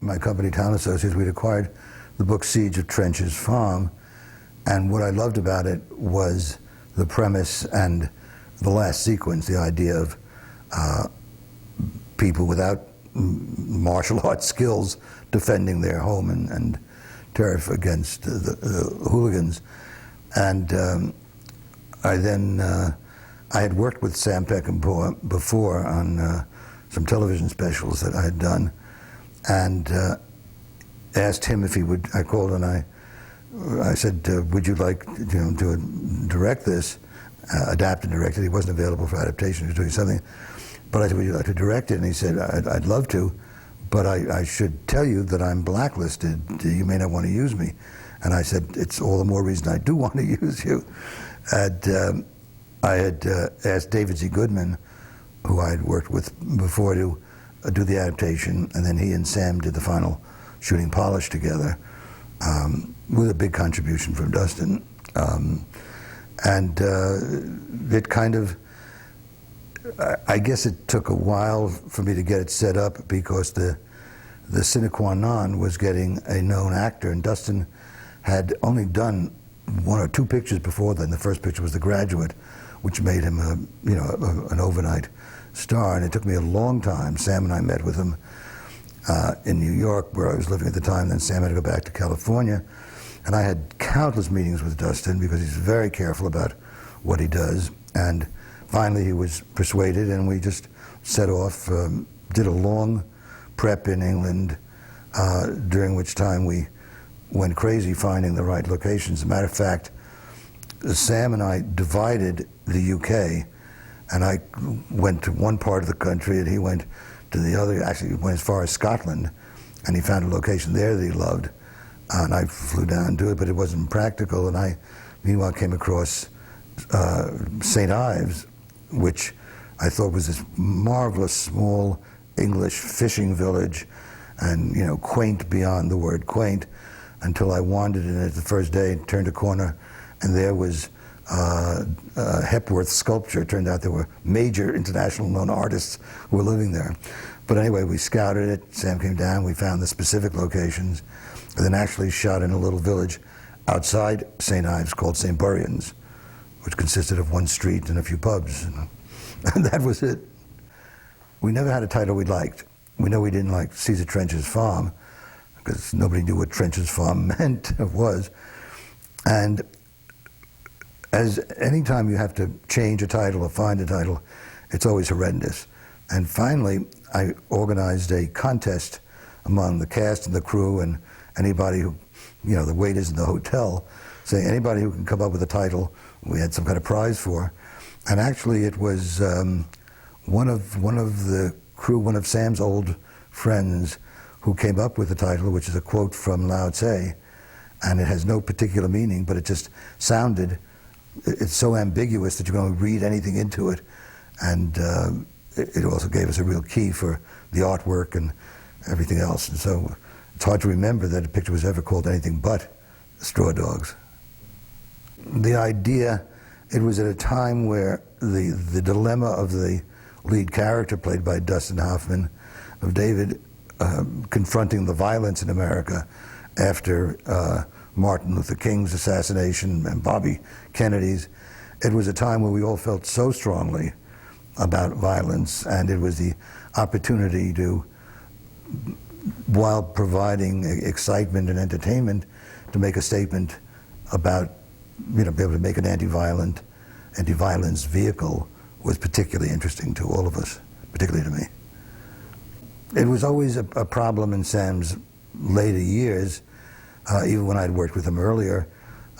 my company, Town Associates, we'd acquired the book Siege of Trenches Farm, and what I loved about it was the premise and the last sequence, the idea of people without martial arts skills defending their home and turf against the hooligans. And I had worked with Sam Peckinpah before on some television specials that I had done, and asked him if he would. I called and I said, "Would you like to direct this, adapt and direct it?" He wasn't available for adaptation; he was doing something. But I said, "Would you like to direct it?" And he said, "I'd love to, but I should tell you that I'm blacklisted. You may not want to use me." And I said, "It's all the more reason I do want to use you." And I had asked David Z. Goodman, who I had worked with before, to do the adaptation, and then he and Sam did the final shooting polish together, with a big contribution from Dustin. It kind of, I guess it took a while for me to get it set up, because the sine qua non was getting a known actor, and Dustin had only done 1 or 2 pictures before then. The first picture was The Graduate, which made him an overnight star, and it took me a long time. Sam and I met with him in New York, where I was living at the time. Then Sam had to go back to California, and I had countless meetings with Dustin, because he's very careful about what he does. And finally he was persuaded, and we just set off, did a long prep in England, during which time we went crazy finding the right locations. As a matter of fact, Sam and I divided the UK, and I went to one part of the country and he went to the other. Actually, he went as far as Scotland, and he found a location there that he loved, and I flew down to it, but it wasn't practical. And I, meanwhile, came across St. Ives, which I thought was this marvelous small English fishing village, and quaint beyond the word quaint, until I wandered in it the first day and turned a corner, and there was Hepworth sculpture. It turned out there were major international known artists who were living there. But anyway, we scouted it. Sam came down, we found the specific locations, and then actually shot in a little village outside St. Ives called St. Buryan's, which consisted of one street and a few pubs. And that was it. We never had a title we liked. We know we didn't like Caesar Trench's Farm, because nobody knew what Trench's Farm meant or was. And as any time you have to change a title or find a title, it's always horrendous. And finally, I organized a contest among the cast and the crew and anybody who, the waiters in the hotel, saying anybody who can come up with a title, we had some kind of prize for. And actually it was one of the crew, one of Sam's old friends, who came up with the title, which is a quote from Lao Tse, and it has no particular meaning, but it just sounded, it's so ambiguous that you're going to read anything into it. And it also gave us a real key for the artwork and everything else. And so it's hard to remember that a picture was ever called anything but Straw Dogs. The idea, it was at a time where the dilemma of the lead character, played by Dustin Hoffman, of David, confronting the violence in America after Martin Luther King's assassination and Bobby Kennedy's. It was a time where we all felt so strongly about violence, and it was the opportunity to, while providing excitement and entertainment, to make a statement about, be able to make an anti-violence vehicle was particularly interesting to all of us, particularly to me. It was always a problem in Sam's later years, even when I'd worked with him earlier,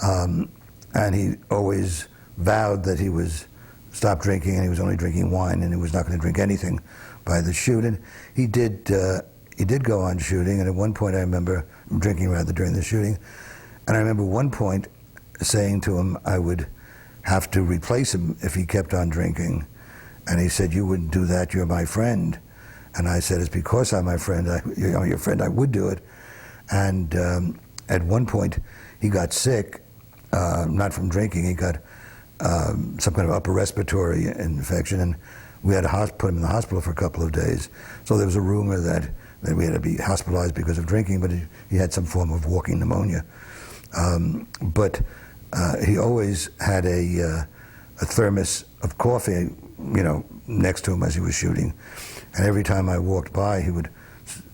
and he always vowed that he was stopped drinking and he was only drinking wine and he was not going to drink anything by the shoot. And he did go on shooting, and at one point I remember drinking rather during the shooting, and I remember one point saying to him I would have to replace him if he kept on drinking, and he said, "You wouldn't do that, you're my friend." And I said, "It's because I'm my friend, your friend, I would do it." And at one point, he got sick, not from drinking. He got some kind of upper respiratory infection, and we had to put him in the hospital for a couple of days. So there was a rumor that that we had to be hospitalized because of drinking, but he had some form of walking pneumonia. But he always had a thermos of coffee, you know, next to him as he was shooting. And every time I walked by, he would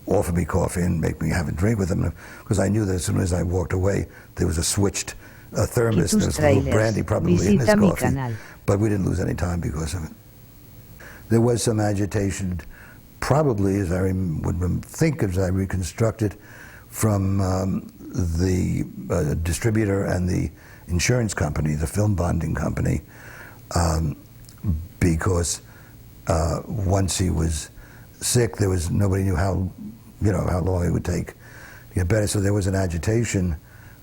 offer me coffee and make me have a drink with him, because I knew that as soon as I walked away, there was a switched thermos, there was a little brandy probably in his coffee. But we didn't lose any time because of it. There was some agitation, probably, as I would think as I reconstruct it, from the distributor and the insurance company, the film bonding company, because once he was sick, there was nobody knew how long it would take to get better. So there was an agitation,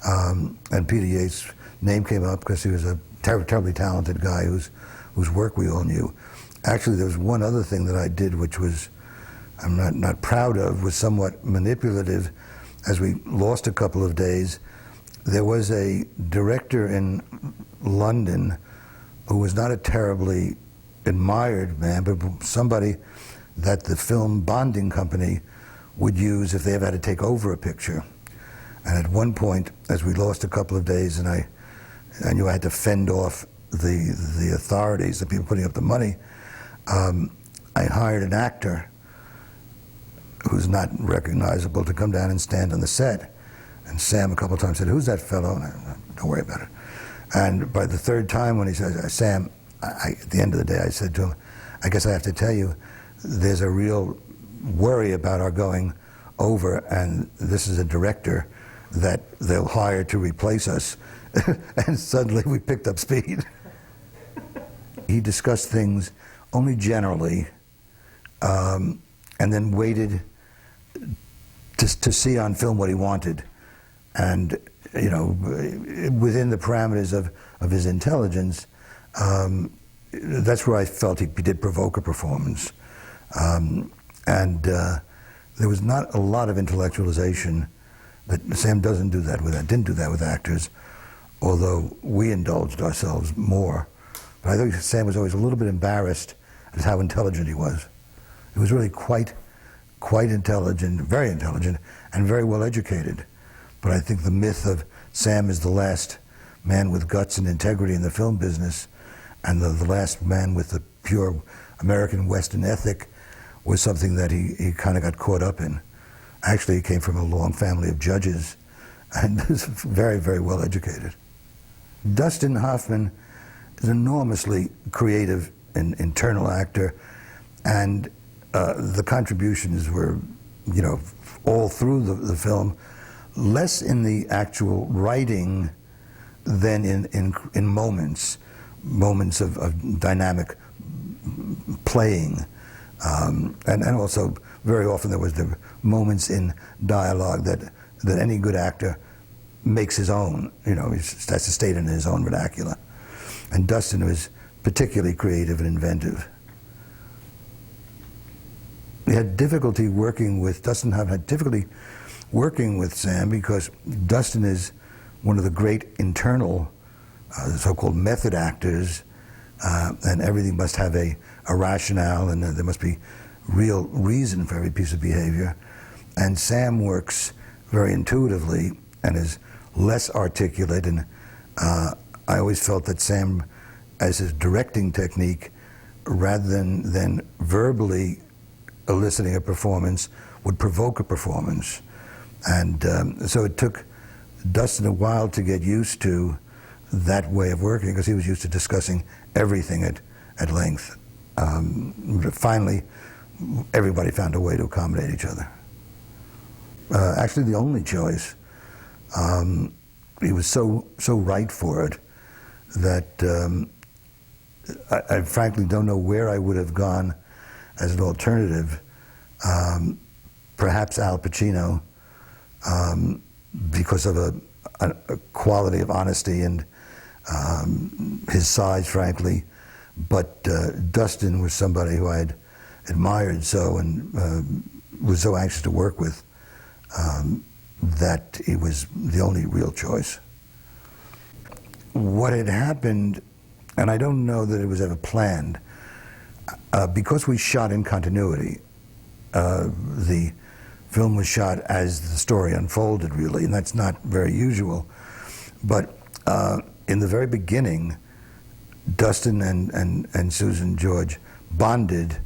and Peter Yates' name came up because he was a terribly talented guy whose work we all knew. Actually, there was one other thing that I did, which was I'm not proud of, was somewhat manipulative. As we lost a couple of days, there was a director in London who was not a terribly admired man, but somebody that the film bonding company would use if they ever had to take over a picture. And at one point, as we lost a couple of days, and I knew I had to fend off the authorities, the people putting up the money, I hired an actor who's not recognizable to come down and stand on the set. And Sam a couple of times said, "Who's that fellow?" And don't worry about it. And by the third time when he says, "Sam," at the end of the day I said to him, "I guess I have to tell you, there's a real worry about our going over, and this is a director that they'll hire to replace us." And suddenly we picked up speed. He discussed things only generally, and then waited to see on film what he wanted. And, you know, within the parameters of his intelligence, that's where I felt he did provoke a performance. There was not a lot of intellectualization. That Sam didn't do that with actors, although we indulged ourselves more. But I think Sam was always a little bit embarrassed at how intelligent he was. He was really quite intelligent, very intelligent, and very well educated. But I think the myth of Sam is the last man with guts and integrity in the film business, and the last man with the pure American Western ethic, was something that he kind of got caught up in. Actually, he came from a long family of judges, and was very, very well educated. Dustin Hoffman is an enormously creative and internal actor, and the contributions were, you know, all through the film, less in the actual writing than in moments of dynamic playing. And also, very often there was the moments in dialogue that any good actor makes his own. You know, has to state in his own vernacular. And Dustin was particularly creative and inventive. He had difficulty working with, Dustin had difficulty working with Sam, because Dustin is one of the great internal so-called method actors, and everything must have a rationale, and there must be real reason for every piece of behavior. And Sam works very intuitively and is less articulate, and I always felt that Sam, as his directing technique, rather than verbally eliciting a performance, would provoke a performance. And so it took Dustin a while to get used to that way of working, because he was used to discussing everything at length. Finally, everybody found a way to accommodate each other. Actually, the only choice. He was so right for it that I frankly don't know where I would have gone as an alternative. Perhaps Al Pacino, because of a quality of honesty and his size, frankly. But Dustin was somebody who I had admired so, and was so anxious to work with, that he was the only real choice. What had happened, and I don't know that it was ever planned, because we shot in continuity, the film was shot as the story unfolded, really, and that's not very usual. But in the very beginning, Dustin and Susan George bonded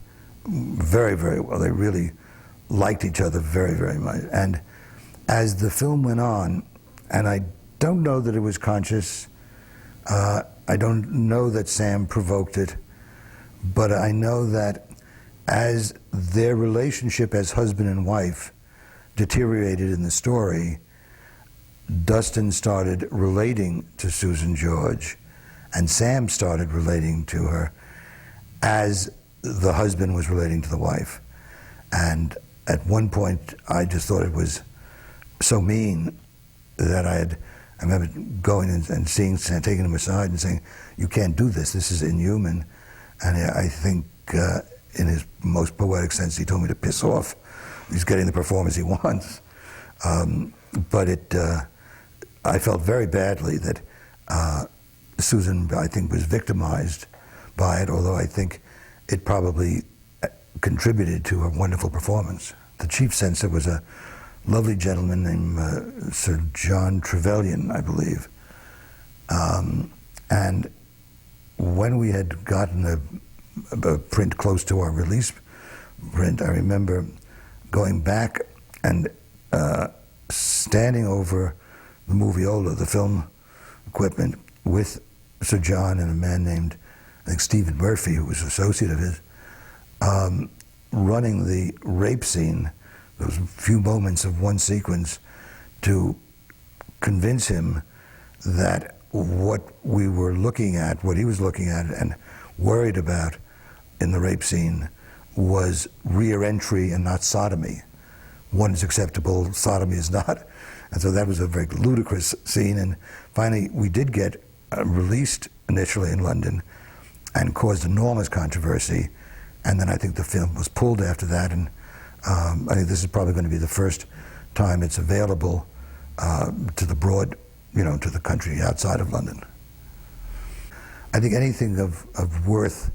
very, very well. They really liked each other very, very much. And as the film went on, and I don't know that it was conscious, I don't know that Sam provoked it, but I know that as their relationship as husband and wife deteriorated in the story, Dustin started relating to Susan George, and Sam started relating to her as the husband was relating to the wife. And at one point, I just thought it was so mean that I remember going and seeing Sam, taking him aside and saying, "You can't do this, this is inhuman." And I think in his most poetic sense, he told me to piss off. He's getting the performance he wants. But I felt very badly that Susan, I think, was victimized by it, although I think it probably contributed to a wonderful performance. The chief censor was a lovely gentleman named Sir John Trevelyan, I believe. And when we had gotten a print close to our release print, I remember going back and standing over the moviola, the film equipment, with Sir John and a man named, I think, Stephen Murphy, who was an associate of his, running the rape scene, those few moments of one sequence, to convince him that what we were looking at, what he was looking at and worried about in the rape scene, was rear entry and not sodomy. One is acceptable, sodomy is not. And so that was a very ludicrous scene. And finally, we did get released initially in London and caused enormous controversy. And then I think the film was pulled after that. And I think this is probably going to be the first time it's available to the broad, to the country outside of London. I think anything of worth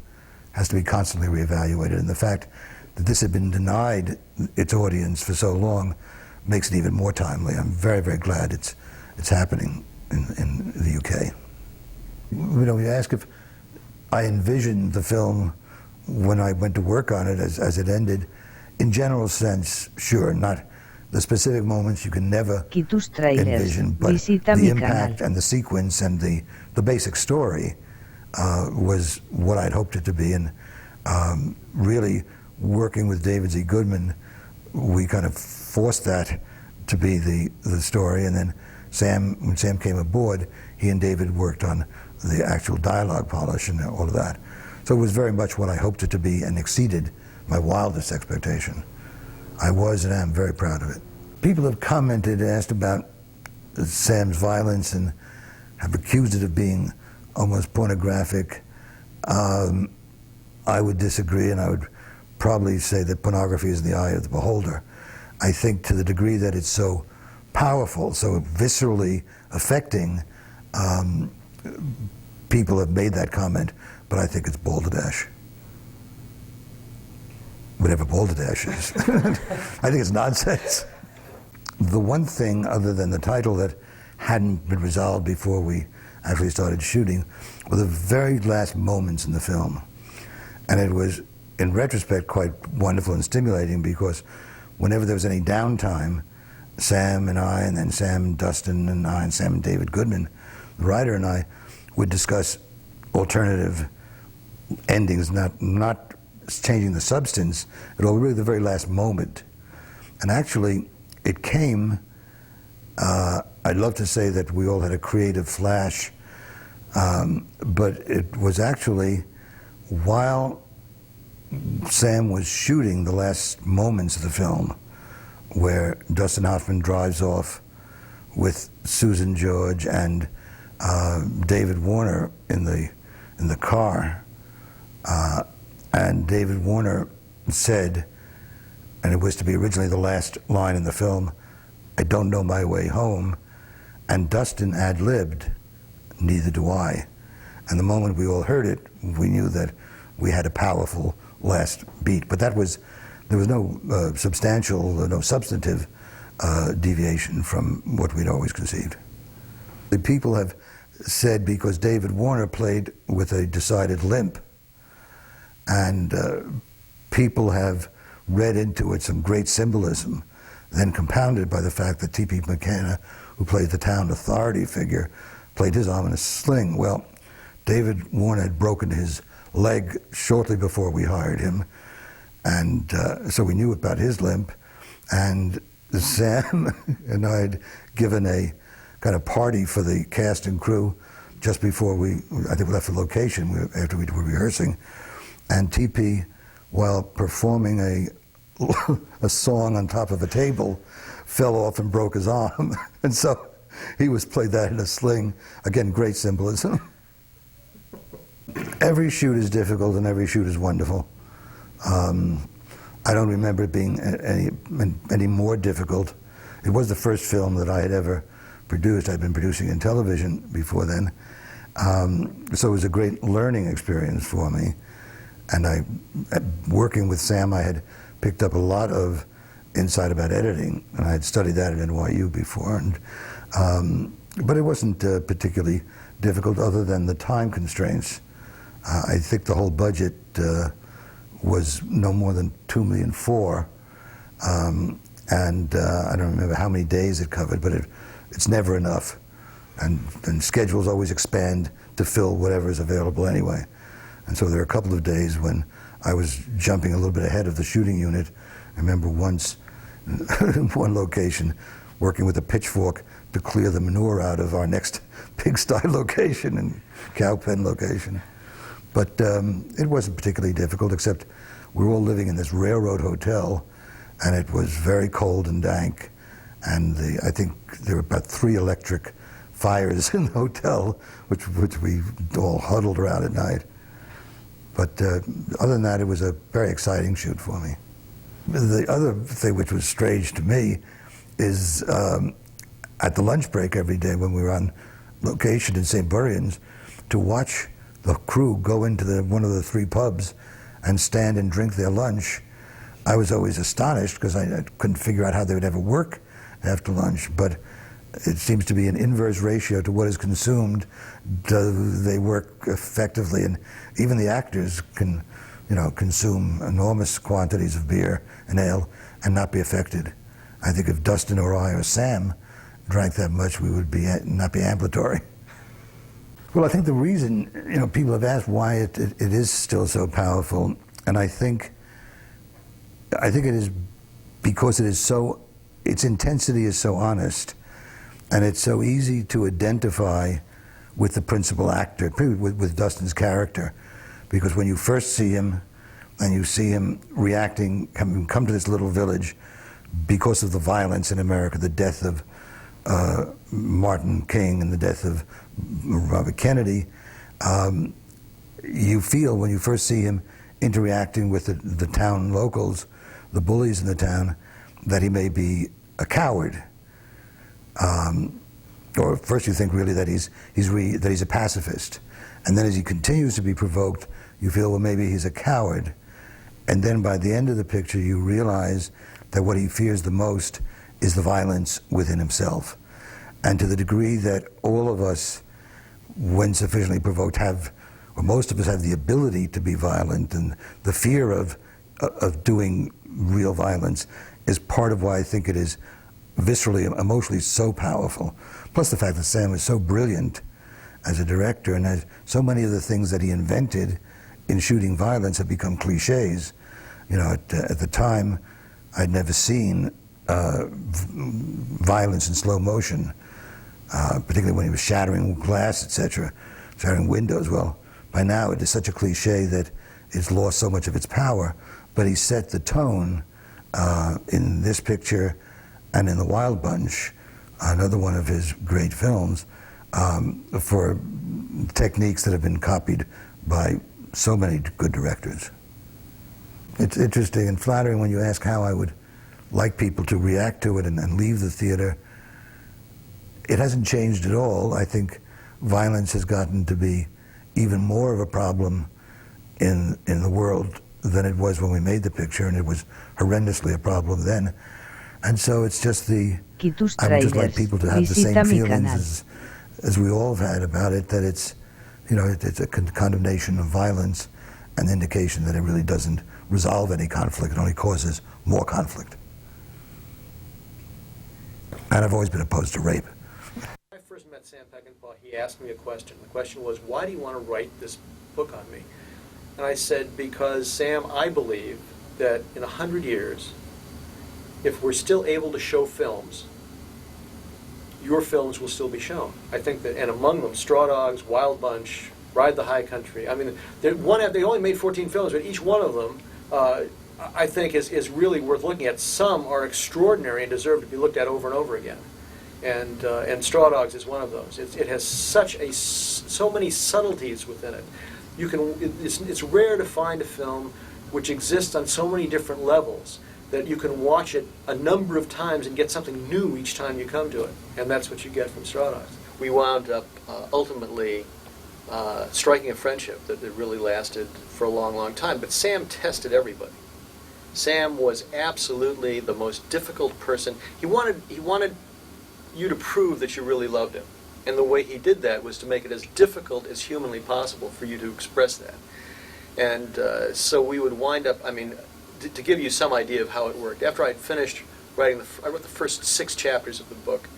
has to be constantly reevaluated. And the fact that this had been denied its audience for so long makes it even more timely. I'm very, very glad it's happening in the UK. You ask if I envisioned the film when I went to work on it as it ended. In general sense, sure, not the specific moments you can never envision, but the impact and the sequence and the basic story was what I'd hoped it to be. And really working with David Z. Goodman, we kind of forced that to be the story. And then when Sam came aboard, he and David worked on the actual dialogue polish and all of that. So it was very much what I hoped it to be and exceeded my wildest expectation. I was and am very proud of it. People have commented, asked about Sam's violence and have accused it of being almost pornographic. I would disagree, and I would probably say that pornography is in the eye of the beholder. I think to the degree that it's so powerful, so viscerally affecting, people have made that comment, but I think it's balderdash. Whatever balderdash is. I think it's nonsense. The one thing, other than the title, that hadn't been resolved before we actually started shooting were the very last moments in the film. And it was, in retrospect, quite wonderful and stimulating, because whenever there was any downtime, Sam and I, and then Sam and Dustin and I, and Sam and David Goodman, the writer, and I would discuss alternative endings, not changing the substance at all, really the very last moment. And actually, it came, I'd love to say that we all had a creative flash, but it was actually while Sam was shooting the last moments of the film, where Dustin Hoffman drives off with Susan George and David Warner in the car, and David Warner said, and it was to be originally the last line in the film, "I don't know my way home," and Dustin ad-libbed, "Neither do I." And the moment we all heard it, we knew that we had a powerful last beat. But that was there was no substantial, no substantive deviation from what we'd always conceived. The people have said because David Warner played with a decided limp, and people have read into it some great symbolism, then compounded by the fact that T.P. McKenna, who played the town authority figure, played his arm in a sling. Well, David Warner had broken his leg shortly before we hired him, and so we knew about his limp, and Sam and I had given a kind of party for the cast and crew just before I think we left the location, after we were rehearsing, and TP, while performing a song on top of a table, fell off and broke his arm. And so he played that in a sling. Again, great symbolism. Every shoot is difficult and every shoot is wonderful. I don't remember it being any more difficult. It was the first film that I had ever produced. I'd been producing in television before then. So it was a great learning experience for me. And working with Sam, I had picked up a lot of insight about editing, and I had studied that at NYU before. But it wasn't particularly difficult other than the time constraints. I think the whole budget was no more than $2.4 million. I don't remember how many days it covered, but it's never enough. And schedules always expand to fill whatever is available anyway. And so there are a couple of days when I was jumping a little bit ahead of the shooting unit. I remember once, in one location, working with a pitchfork to clear the manure out of our next pigsty location and cow pen location. But it wasn't particularly difficult, except we were all living in this railroad hotel, and it was very cold and dank. And I think there were about 3 electric fires in the hotel, which we all huddled around at night. But other than that, it was a very exciting shoot for me. The other thing which was strange to me is at the lunch break every day when we were on location in St. Burrians, to watch the crew go into one of the 3 pubs and stand and drink their lunch. I was always astonished because I couldn't figure out how they would ever work after lunch, but it seems to be an inverse ratio to what is consumed. Do they work effectively? And even the actors can, consume enormous quantities of beer and ale and not be affected. I think if Dustin or I or Sam drank that much, we would not be ambulatory. Well, I think the reason, people have asked why it is still so powerful, and I think it is because its intensity is so honest, and it's so easy to identify with the principal actor, with Dustin's character, because when you first see him, and you see him reacting, come to this little village because of the violence in America, the death of Martin King and the death of Robert Kennedy, you feel when you first see him interacting with the town locals, the bullies in the town, that he may be a coward. Or first you think really that he's a pacifist, and then as he continues to be provoked, you feel, well, maybe he's a coward, and then by the end of the picture you realize that what he fears the most is the violence within himself. And to the degree that all of us, when sufficiently provoked, or most of us have the ability to be violent, and the fear of doing real violence is part of why I think it is viscerally, emotionally so powerful. Plus the fact that Sam is so brilliant as a director, and as so many of the things that he invented in shooting violence have become cliches. At the time, I'd never seen violence in slow motion, particularly when he was shattering glass, etc., shattering windows. Well, by now it is such a cliche that it's lost so much of its power, but he set the tone in this picture and in The Wild Bunch, another one of his great films, for techniques that have been copied by so many good directors. It's interesting and flattering when you ask how I would like people to react to it and leave the theater. It hasn't changed at all. I think violence has gotten to be even more of a problem in the world than it was when we made the picture, and it was horrendously a problem then. And so it's just I would just like people to have the same feelings as we all have had about it, that it's, you know, it's a condemnation of violence, an indication that it really doesn't resolve any conflict, it only causes more conflict. And I've always been opposed to rape. When I first met Sam Peckinpah, he asked me a question. The question was, why do you want to write this book on me? And I said, because, Sam, I believe that in 100 years, if we're still able to show films, your films will still be shown. I think that, and among them, Straw Dogs, Wild Bunch, Ride the High Country. I mean, they only made 14 films, but each one of them, I think, is really worth looking at. Some are extraordinary and deserve to be looked at over and over again. And Straw Dogs is one of those. It has so many subtleties within it. It's rare to find a film which exists on so many different levels that you can watch it a number of times and get something new each time you come to it. And that's what you get from Straw Dogs. We wound up ultimately striking a friendship that really lasted for a long, long time. But Sam tested everybody. Sam was absolutely the most difficult person. He wanted you to prove that you really loved him. And the way he did that was to make it as difficult as humanly possible for you to express that. And so we would wind up, I mean, to give you some idea of how it worked, after I had finished writing, I wrote the first 6 chapters of the book,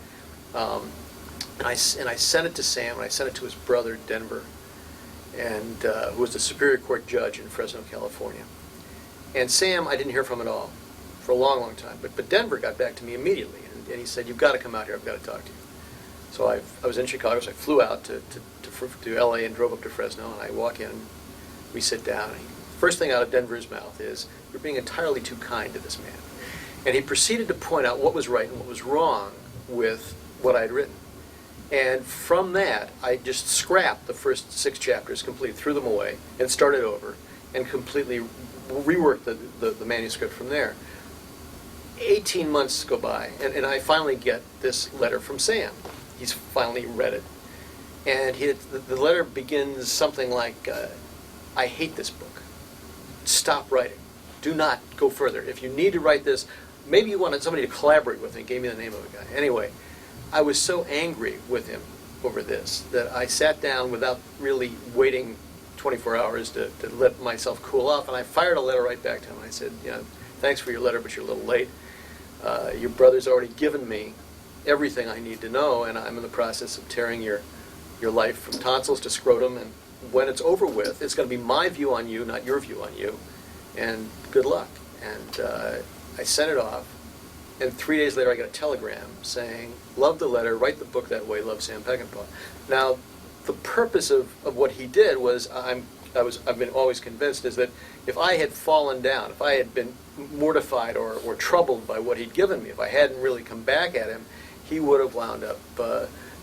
and I sent it to Sam, and I sent it to his brother, Denver, and who was the Superior Court judge in Fresno, California. And Sam, I didn't hear from at all for a long, long time. But Denver got back to me immediately, and he said, "You've got to come out here. I've got to talk to you." So I was in Chicago, so I flew out to L.A. and drove up to Fresno, and I walk in, we sit down, and first thing out of Denver's mouth is, "You're being entirely too kind to this man." And he proceeded to point out what was right and what was wrong with what I had written. And from that, I just scrapped the first 6 chapters completely, threw them away, and started over, and completely reworked the manuscript from there. 18 months go by, and I finally get this letter from Sam. He's finally read it. And the letter begins something like, "I hate this book. Stop writing. Do not go further. If you need to write this," maybe you wanted somebody to collaborate with, and he gave me the name of a guy. Anyway, I was so angry with him over this that I sat down without really waiting 24 hours to let myself cool off, and I fired a letter right back to him. I said, "You know, thanks for your letter, but you're a little late. Your brother's already given me everything I need to know, and I'm in the process of tearing your life from tonsils to scrotum, and when it's over with, it's going to be my view on you, not your view on you, and good luck." And I sent it off, and 3 days later I got a telegram saying, "Love the letter, write the book that way, love Sam Peckinpah." Now, the purpose of what he did was, I've been always convinced, is that if I had fallen down, if I had been mortified or troubled by what he'd given me, if I hadn't really come back at him, he would have wound up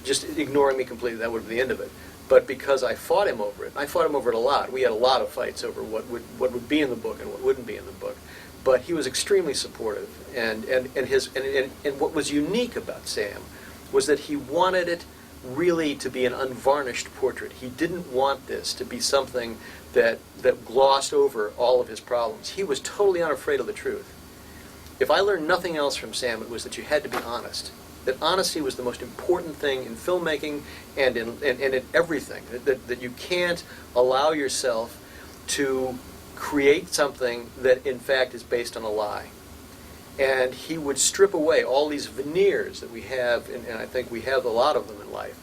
just ignoring me completely. That would be the end of it. But because I fought him over it, and I fought him over it a lot. We had a lot of fights over what would be in the book and what wouldn't be in the book. But he was extremely supportive, and what was unique about Sam was that he wanted it really to be an unvarnished portrait. He didn't want this to be something that glossed over all of his problems. He was totally unafraid of the truth. If I learned nothing else from Sam, it was that you had to be honest. That honesty was the most important thing in filmmaking and in everything. That you can't allow yourself to create something that in fact is based on a lie. And he would strip away all these veneers that we have, and I think we have a lot of them in life,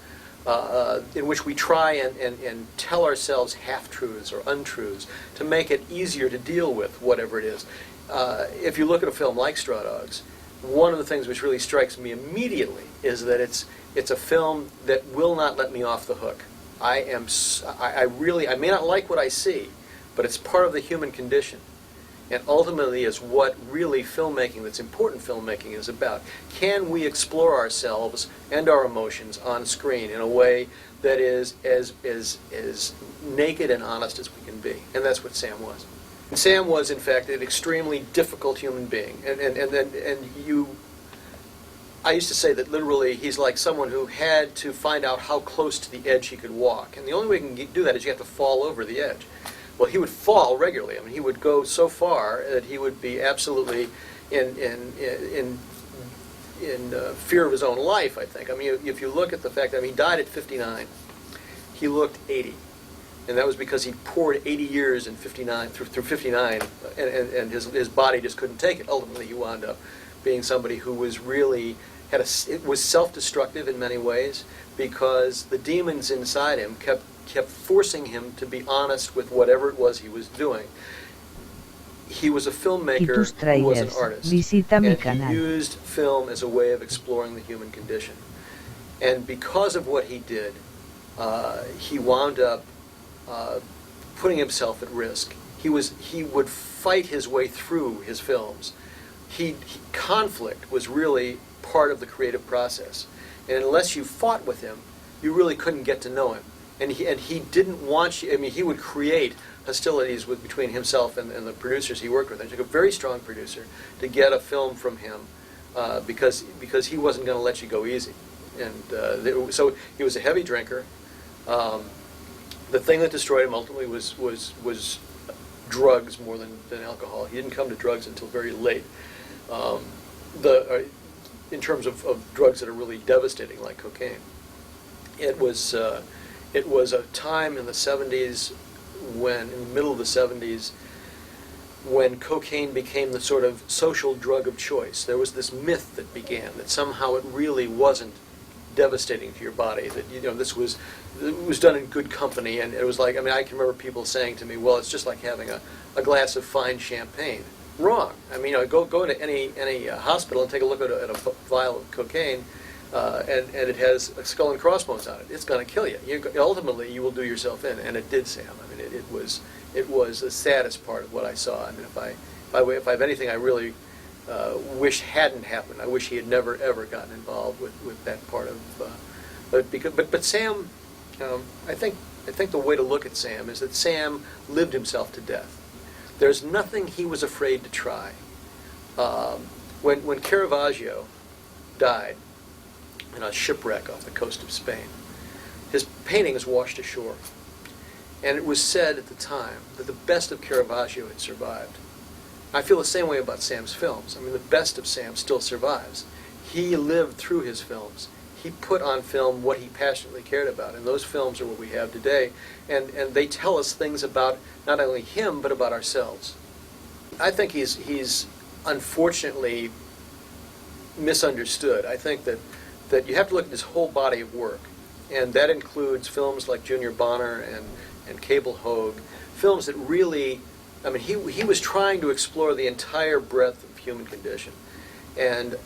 in which we try and tell ourselves half-truths or untruths to make it easier to deal with whatever it is. If you look at a film like Straw Dogs, one of the things which really strikes me immediately is that it's a film that will not let me off the hook. I may not like what I see, but it's part of the human condition. And ultimately is what really filmmaking, that's important filmmaking, is about. Can we explore ourselves and our emotions on screen in a way that is as naked and honest as we can be? And that's what Sam was. And Sam was, in fact, an extremely difficult human being. I used to say that literally he's like someone who had to find out how close to the edge he could walk. And the only way you can do that is you have to fall over the edge. Well, he would fall regularly. I mean, he would go so far that he would be absolutely in fear of his own life, I think. I mean, if you look at the fact that, I mean, he died at 59. He looked 80. And that was because he poured 80 years in 59, through 59, and his body just couldn't take it. Ultimately, he wound up being somebody who was really, it was self-destructive in many ways, because the demons inside him kept forcing him to be honest with whatever it was he was doing. He was a filmmaker who was an artist, and he used film as a way of exploring the human condition. And because of what he did, he wound up putting himself at risk. He would fight his way through his films. Conflict was really part of the creative process, and unless you fought with him, you really couldn't get to know him. And he didn't want you. I mean, he would create hostilities between himself and the producers he worked with. And it took a very strong producer to get a film from him, because he wasn't going to let you go easy. And so he was a heavy drinker. The thing that destroyed him ultimately was drugs more than alcohol. He didn't come to drugs until very late. In terms of drugs that are really devastating, like cocaine. It was a time in the 70s, in the middle of the 70s, when cocaine became the sort of social drug of choice. There was this myth that began that somehow it really wasn't devastating to your body, that it was done in good company, and it was like, I mean, I can remember people saying to me, well, it's just like having a glass of fine champagne. Wrong. I mean, go to any hospital and take a look at a vial of cocaine, and it has a skull and crossbones on it. It's going to kill you. Ultimately, you will do yourself in, and it did, Sam. I mean, it was the saddest part of what I saw. I mean, if I have anything I really wish hadn't happened, I wish he had never ever gotten involved with that part of. But Sam, I think the way to look at Sam is that Sam lived himself to death. There's nothing he was afraid to try. When Caravaggio died in a shipwreck off the coast of Spain, his paintings washed ashore. And it was said at the time that the best of Caravaggio had survived. I feel the same way about Sam's films. I mean, the best of Sam still survives. He lived through his films. He put on film what he passionately cared about, and those films are what we have today. And they tell us things about not only him, but about ourselves. I think he's unfortunately misunderstood. I think that you have to look at his whole body of work, and that includes films like Junior Bonner and Cable Hogue, films that really, I mean, he was trying to explore the entire breadth of human condition. And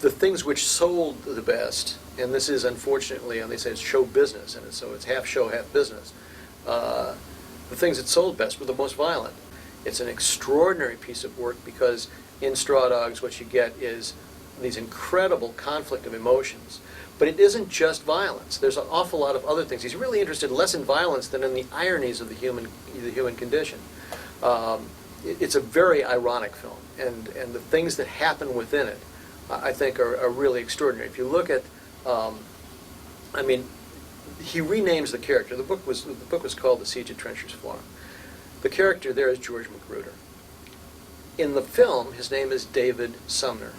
the things which sold the best, and this is unfortunately, and they say it's show business, and so it's half show, half business, the things that sold best were the most violent. It's an extraordinary piece of work, because in Straw Dogs what you get is these incredible conflict of emotions. But it isn't just violence. There's an awful lot of other things. He's really interested less in violence than in the ironies of the human condition. It's a very ironic film, and the things that happen within it, I think, are really extraordinary. If you look at, I mean, he renames the character. The book was called The Siege at Trencher's Farm. The character there is George Magruder. In the film, his name is David Sumner.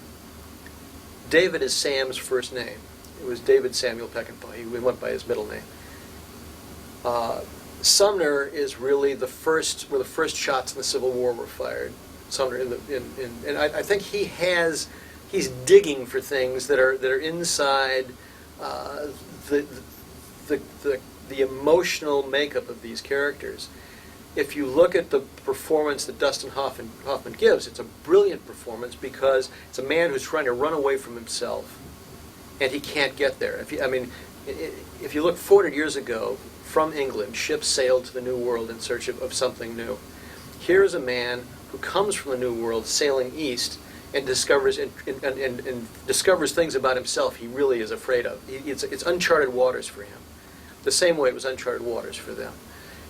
David is Sam's first name. It was David Samuel Peckinpah. He went by his middle name. Sumner is really where the first shots in the Civil War were fired. Sumner, and I think he's digging for things that are inside the emotional makeup of these characters. If you look at the performance that Dustin Hoffman gives, it's a brilliant performance, because it's a man who's trying to run away from himself, and he can't get there. If you look 400 years ago, from England, ships sailed to the New World in search of something new. Here is a man who comes from the New World, sailing east, and discovers things about himself he really is afraid of. It's uncharted waters for him, the same way it was uncharted waters for them.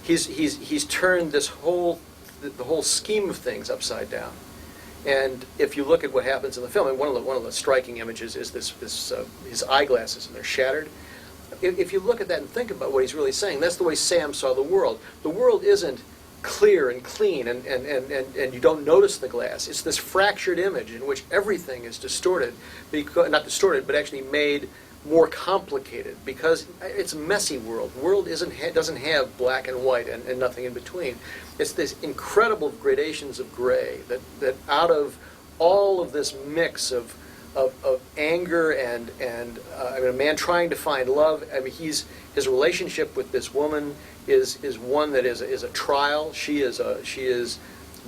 He's turned the whole scheme of things upside down. And if you look at what happens in the film, and one of the striking images is his eyeglasses, and they're shattered. If you look at that and think about what he's really saying, that's the way Sam saw the world. The world isn't clear and clean, and you don't notice the glass. It's this fractured image in which everything is distorted, because, not distorted, but actually made more complicated, because it's a messy world. World doesn't have black and white and nothing in between. It's this incredible gradations of gray that out of all of this mix of anger and I mean, a man trying to find love. I mean, his relationship with this woman is one that is a trial. She is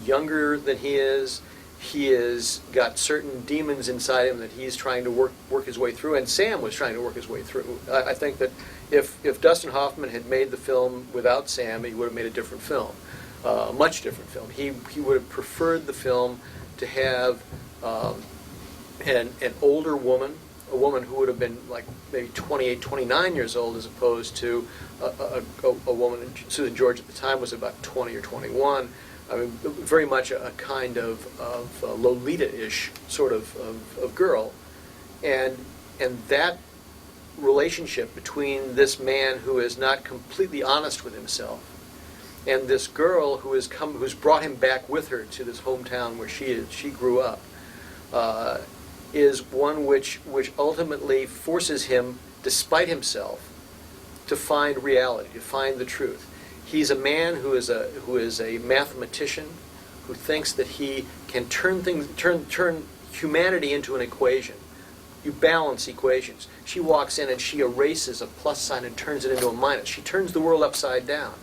younger than he is. He has got certain demons inside him that he's trying to work his way through, and Sam was trying to work his way through. I think that if Dustin Hoffman had made the film without Sam, he would have made a different film, a much different film. He would have preferred the film to have an older woman, a woman who would have been like maybe 28, 29 years old, as opposed to a woman, Susan George at the time was about 20 or 21. I mean, very much a kind of Lolita-ish sort of girl. And that relationship between this man who is not completely honest with himself and this girl who's brought him back with her to this hometown where she grew up, is one which ultimately forces him, despite himself, to find reality, to find the truth. He's a man who is a mathematician, who thinks that he can turn humanity into an equation. You balance equations. She walks in and she erases a plus sign and turns it into a minus. She turns the world upside down.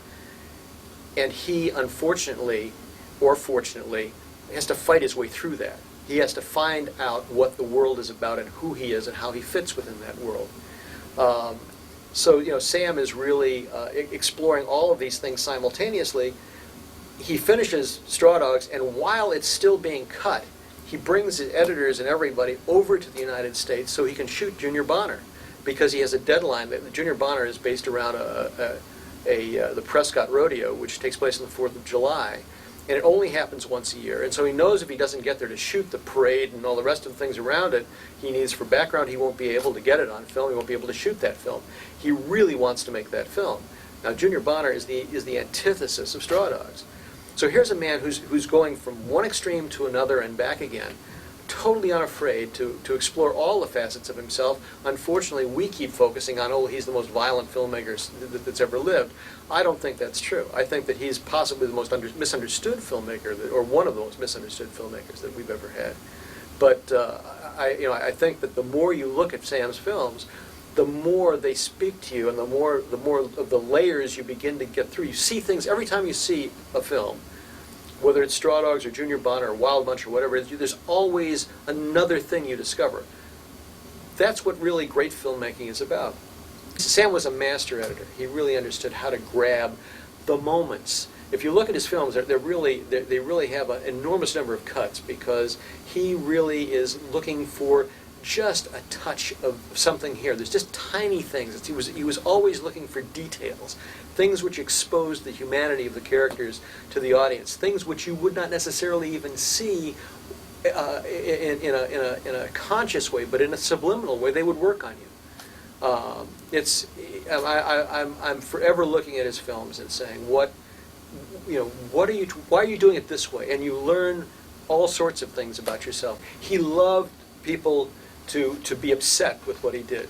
And he, unfortunately, or fortunately, has to fight his way through that. He has to find out what the world is about and who he is and how he fits within that world. So, you know, Sam is really exploring all of these things simultaneously. He finishes Straw Dogs, and while it's still being cut, he brings the editors and everybody over to the United States so he can shoot Junior Bonner, because he has a deadline. Junior Bonner is based around the Prescott Rodeo, which takes place on the 4th of July. And it only happens once a year. And so he knows if he doesn't get there to shoot the parade and all the rest of the things around it he needs for background, he won't be able to get it on film. He won't be able to shoot that film. He really wants to make that film. Now, Junior Bonner is the antithesis of Straw Dogs. So here's a man who's going from one extreme to another and back again, totally unafraid to explore all the facets of himself. Unfortunately, we keep focusing on, oh, he's the most violent filmmaker that's ever lived. I don't think that's true. I think that he's possibly the most misunderstood filmmaker, or one of the most misunderstood filmmakers that we've ever had. But I think that the more you look at Sam's films, the more they speak to you, and the more of the layers you begin to get through. You see things every time you see a film, whether it's Straw Dogs or Junior Bonner or Wild Bunch or whatever it is, there's always another thing you discover. That's what really great filmmaking is about. Sam was a master editor. He really understood how to grab the moments. If you look at his films, they really have an enormous number of cuts, because he really is looking for just a touch of something here. There's just tiny things. He was always looking for details, things which expose the humanity of the characters to the audience, things which you would not necessarily even see in a conscious way, but in a subliminal way they would work on you. I'm forever looking at his films and saying, why are you doing it this way? And you learn all sorts of things about yourself. He loved people to be upset with what he did,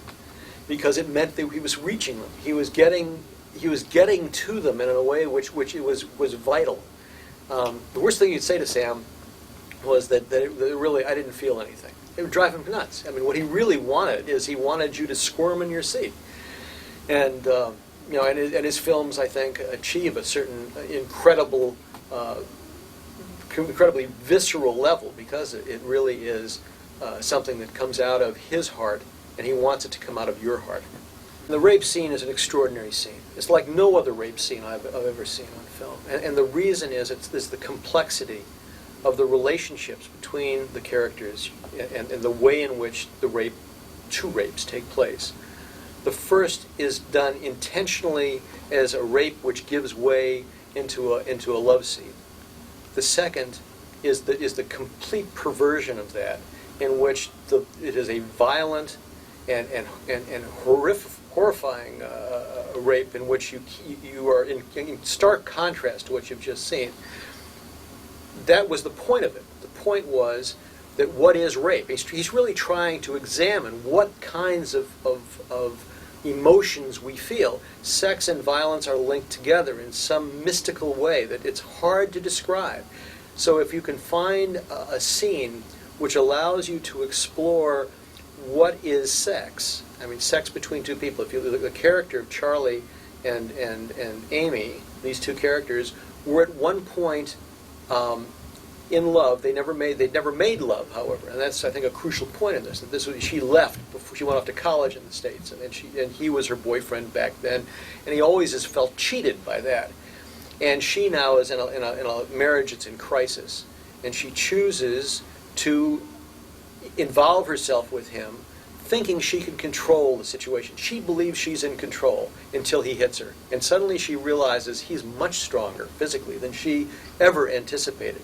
because it meant that he was reaching them. He was getting to them in a way which it was vital. The worst thing you'd say to Sam was that really I didn't feel anything. It would drive him nuts. I mean, what he really wanted is he wanted you to squirm in your seat. And and his films, I think, achieve a certain incredibly visceral level, because it really is something that comes out of his heart, and he wants it to come out of your heart. The rape scene is an extraordinary scene. It's like no other rape scene I've ever seen on film. And the reason is it's the complexity of the relationships between the characters and the way in which two rapes take place. The first is done intentionally as a rape which gives way into a love scene. The second is the complete perversion of that, in which it is a violent horrifying rape in which you are in stark contrast to what you've just seen. That was the point of it. The point was that what is rape? He's really trying to examine what kinds of emotions we feel. Sex and violence are linked together in some mystical way that it's hard to describe. So if you can find a scene which allows you to explore what is sex, I mean sex between two people. If you look at the character of Charlie and Amy, these two characters were at one point in love. They'd never made love, however, and that's, I think, a crucial point in this. That this was, she left before she went off to college in the States, and he was her boyfriend back then, and he always has felt cheated by that. And she now is in a marriage that's in crisis, and she chooses to involve herself with him, thinking she can control the situation. She believes she's in control until he hits her, and suddenly she realizes he's much stronger physically than she ever anticipated.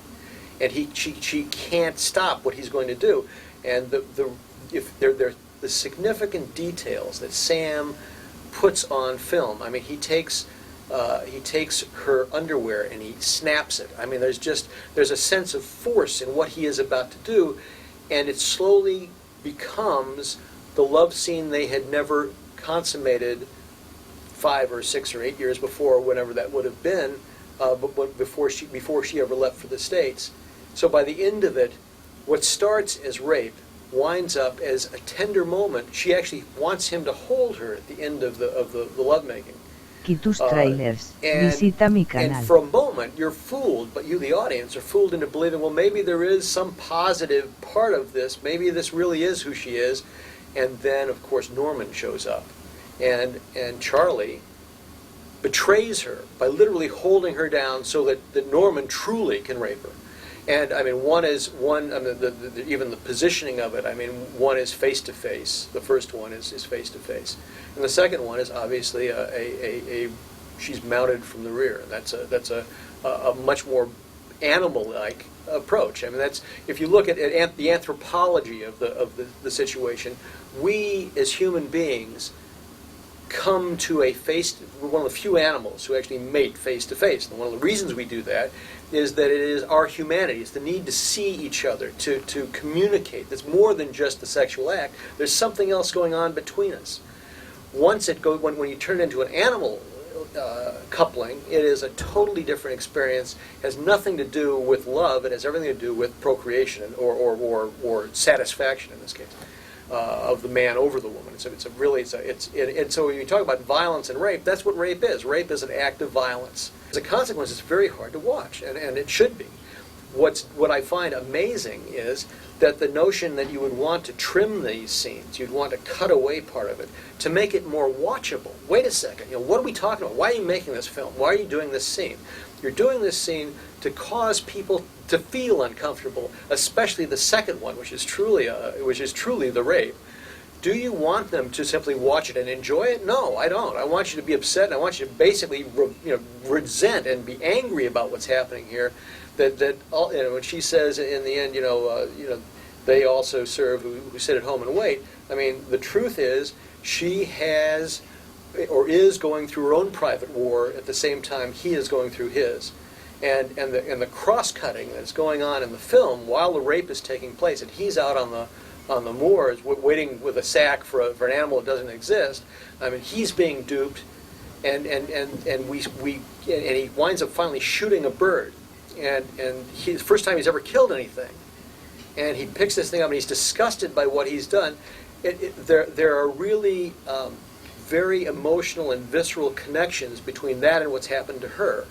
And she can't stop what he's going to do. And the significant details that Sam puts on film. I mean, he takes her underwear and he snaps it. I mean, there's a sense of force in what he is about to do, and it slowly becomes the love scene they had never consummated 5 or 6 or 8 years before, whenever that would have been, before she ever left for the States. So by the end of it, what starts as rape winds up as a tender moment. She actually wants him to hold her at the end of the lovemaking. Tus tráilers. Visita mi canal. And for a moment, you're fooled, but you, the audience, are fooled into believing, well, maybe there is some positive part of this. Maybe this really is who she is. And then, of course, Norman shows up. And Charlie betrays her by literally holding her down so that Norman truly can rape her. And I mean, even the positioning of it. I mean, one is face to face. The first one is face to face, and the second one is obviously she's mounted from the rear. That's a much more animal-like approach. I mean, that's, if you look at the anthropology of the situation, we as human beings come to we're one of the few animals who actually mate face to face. And one of the reasons we do that is that it is our humanity. It's the need to see each other, to communicate. It's more than just the sexual act. There's something else going on between us. When you turn it into an animal coupling, it is a totally different experience. It has nothing to do with love. It has everything to do with procreation or satisfaction in this case. Of the man over the woman. So so when you talk about violence and rape, that's what rape is. Rape is an act of violence. As a consequence, it's very hard to watch, and it should be. What I find amazing is that the notion that you would want to trim these scenes, you'd want to cut away part of it to make it more watchable. Wait a second, what are we talking about? Why are you making this film? Why are you doing this scene? You're doing this scene to cause people to feel uncomfortable, especially the second one, which is truly the rape. Do you want them to simply watch it and enjoy it? No, I don't. I want you to be upset, and I want you to basically resent and be angry about what's happening here. When she says in the end, they also serve who sit at home and wait. I mean, the truth is she has or is going through her own private war at the same time he is going through his. And the cross-cutting that's going on in the film while the rape is taking place, and he's out on the moors waiting with a sack for an animal that doesn't exist. I mean, he's being duped, and he winds up finally shooting a bird, and the first time he's ever killed anything, and he picks this thing up and he's disgusted by what he's done. There are really very emotional and visceral connections between that and what's happened to her.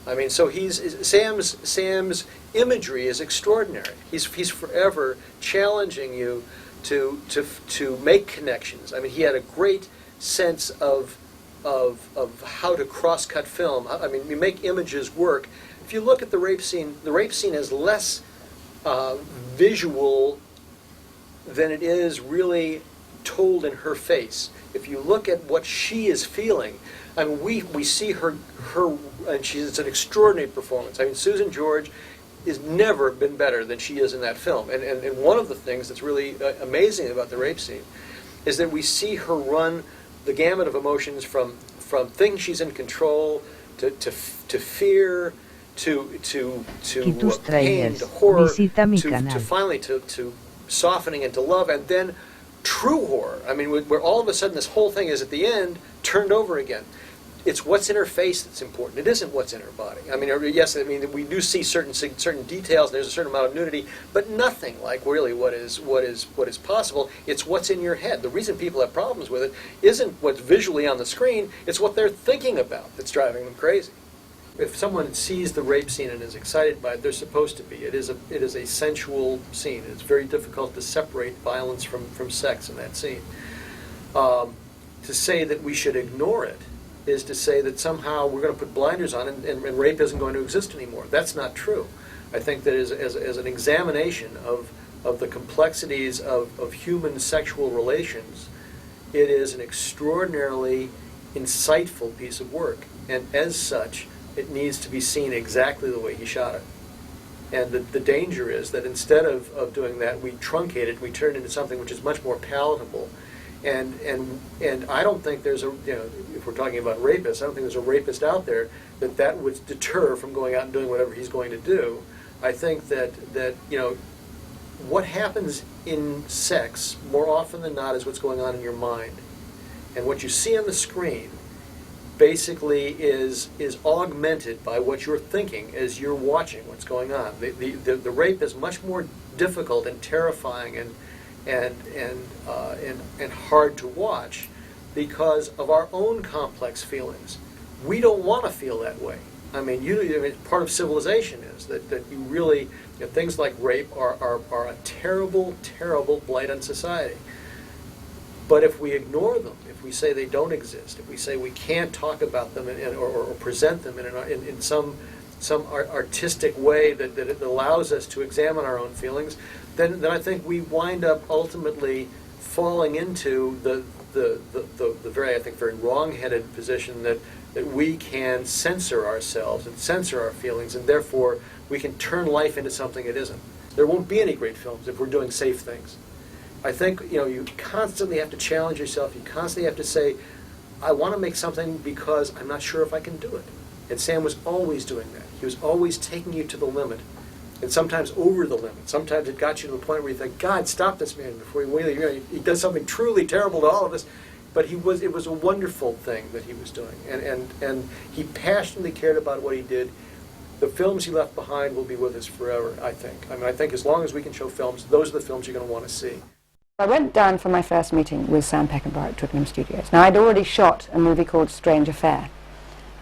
I mean, so Sam's imagery is extraordinary. He's forever challenging you to make connections. I mean, he had a great sense of how to cross-cut film. I mean, you make images work. If you look at the rape scene is less visual than it is really told in her face. If you look at what she is feeling, I mean, we see her, and it's an extraordinary performance. I mean, Susan George has never been better than she is in that film. And one of the things that's really amazing about the rape scene is that we see her run the gamut of emotions from things she's in control to fear to Quitus pain Trailers, to horror visita mi to canal. finally to softening into love, and then true horror. I mean, where all of a sudden this whole thing is at the end turned over again. It's what's in her face that's important. It isn't what's in her body. I mean, yes, I mean we do see certain details. There's a certain amount of nudity, but nothing like really what is possible. It's what's in your head. The reason people have problems with it isn't what's visually on the screen. It's what they're thinking about that's driving them crazy. If someone sees the rape scene and is excited by it, they're supposed to be. It is a sensual scene. It's very difficult to separate violence from sex in that scene. To say that we should ignore it is to say that somehow we're going to put blinders on and rape isn't going to exist anymore. That's not true. I think that as an examination of the complexities of human sexual relations, it is an extraordinarily insightful piece of work. And as such, it needs to be seen exactly the way he shot it. And the danger is that instead of doing that, we truncate it, we turn it into something which is much more palatable. And I don't think there's if we're talking about rapists, I don't think there's a rapist out there that would deter from going out and doing whatever he's going to do. I think that what happens in sex more often than not is what's going on in your mind. And what you see on the screen basically is augmented by what you're thinking as you're watching what's going on. The rape is much more difficult and terrifying and hard to watch because of our own complex feelings. We don't want to feel that way. I mean, part of civilization is that you really, things like rape are a terrible, terrible blight on society. But if we ignore them, if we say they don't exist, if we say we can't talk about them or present them in some artistic way that it allows us to examine our own feelings, then I think we wind up ultimately falling into the very, I think, very wrong-headed position that we can censor ourselves and censor our feelings, and therefore we can turn life into something it isn't. There won't be any great films if we're doing safe things. I think you constantly have to challenge yourself. You constantly have to say, I want to make something because I'm not sure if I can do it. And Sam was always doing that. He was always taking you to the limit, and sometimes over the limit. Sometimes it got you to the point where you think, God, stop this man before he really, he does something truly terrible to all of us. But it was a wonderful thing that he was doing, and he passionately cared about what he did. The films he left behind will be with us forever, I think. I mean, I think as long as we can show films, those are the films you're going to want to see. I went down for my first meeting with Sam Peckinpah at Twickenham Studios. Now, I'd already shot a movie called Strange Affair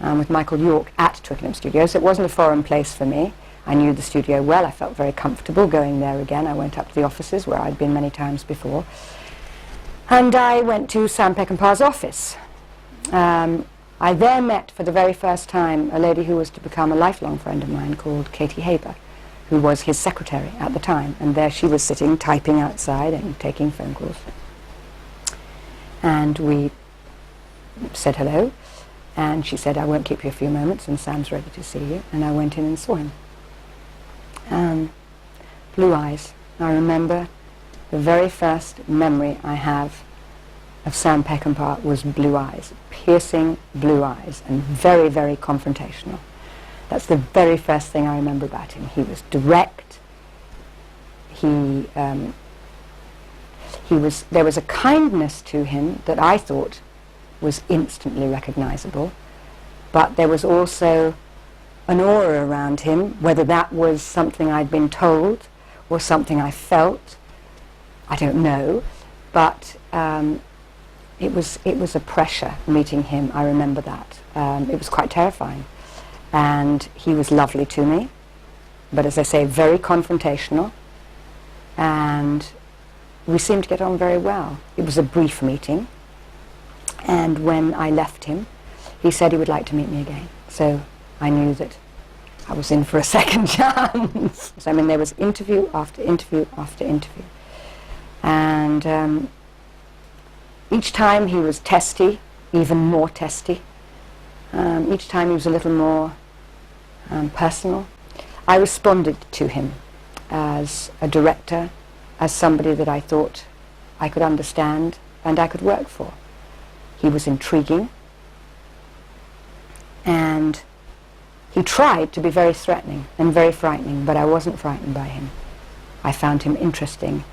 with Michael York at Twickenham Studios. It wasn't a foreign place for me. I knew the studio well. I felt very comfortable going there again. I went up to the offices where I'd been many times before. And I went to Sam Peckinpah's office. I there met for the very first time a lady who was to become a lifelong friend of mine called Katie Haber, who was his secretary at the time. And there she was sitting, typing outside and taking phone calls. And we said hello, and she said, I won't keep you a few moments, and Sam's ready to see you. And I went in and saw him. Blue eyes. I remember the very first memory I have of Sam Peckinpah was blue eyes, piercing blue eyes, and very, very confrontational. That's the very first thing I remember about him. He was direct. There was a kindness to him that I thought was instantly recognizable, but there was also an aura around him, whether that was something I'd been told or something I felt, I don't know, but it was a pressure meeting him. I remember that. It was quite terrifying. And he was lovely to me, but as I say, very confrontational, and we seemed to get on very well. It was a brief meeting, and when I left him, he said he would like to meet me again. So I knew that I was in for a second chance. So, I mean, there was interview after interview after interview. And each time he was testy, even more testy. Each time he was a little more personal. I responded to him as a director, as somebody that I thought I could understand, and I could work for. He was intriguing, and he tried to be very threatening and very frightening, but I wasn't frightened by him. I found him interesting,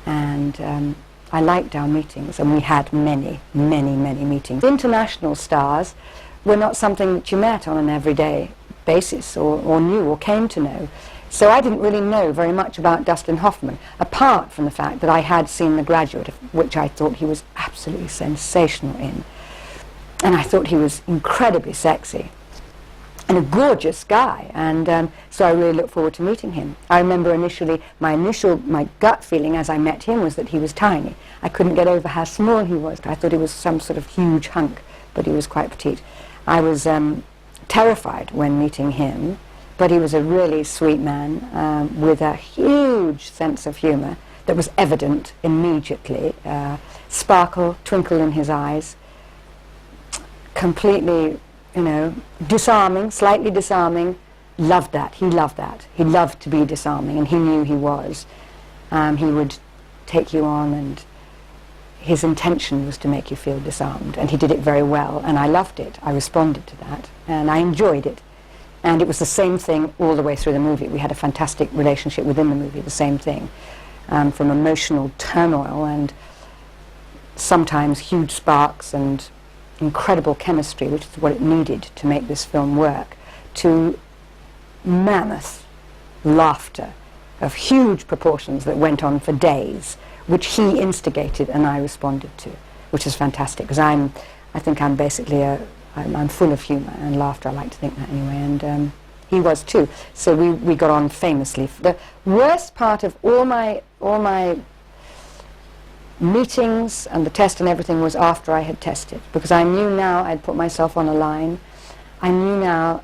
and I liked our meetings, and we had many, many, many meetings. International stars were not something that you met on an everyday basis or knew or came to know. So I didn't really know very much about Dustin Hoffman, apart from the fact that I had seen The Graduate, which I thought he was absolutely sensational in. And I thought he was incredibly sexy and a gorgeous guy, and so I really looked forward to meeting him. I remember initially, my gut feeling as I met him was that he was tiny. I couldn't get over how small he was. I thought he was some sort of huge hunk, but he was quite petite. I was terrified when meeting him, but he was a really sweet man with a huge sense of humour that was evident immediately. Sparkle, twinkle in his eyes, completely, you know, disarming, slightly disarming. Loved that. He loved that. He loved to be disarming, and he knew he was. He would take you on, and his intention was to make you feel disarmed, and he did it very well, and I loved it. I responded to that, and I enjoyed it. And it was the same thing all the way through the movie. We had a fantastic relationship within the movie, the same thing, from emotional turmoil and sometimes huge sparks and incredible chemistry, which is what it needed to make this film work, to mammoth laughter of huge proportions that went on for days, which he instigated and I responded to, which is fantastic, because I think I'm basically I'm full of humour and laughter. I like to think that anyway, and he was too. So we got on famously. The worst part of all my meetings and the test and everything was after I had tested, because I knew now I'd put myself on a line. I knew now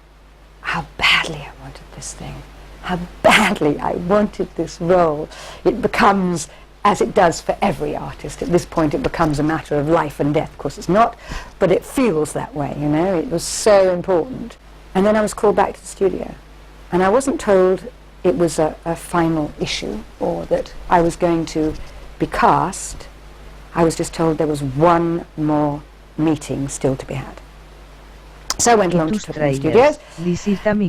how badly I wanted this thing, how badly I wanted this role. It becomes, as it does for every artist, at this point it becomes a matter of life and death. Of course it's not, but it feels that way, you know. It was so important. And then I was called back to the studio, and I wasn't told it was a final issue or that I was going to be cast. I was just told there was one more meeting still to be had. So I went along to the studios.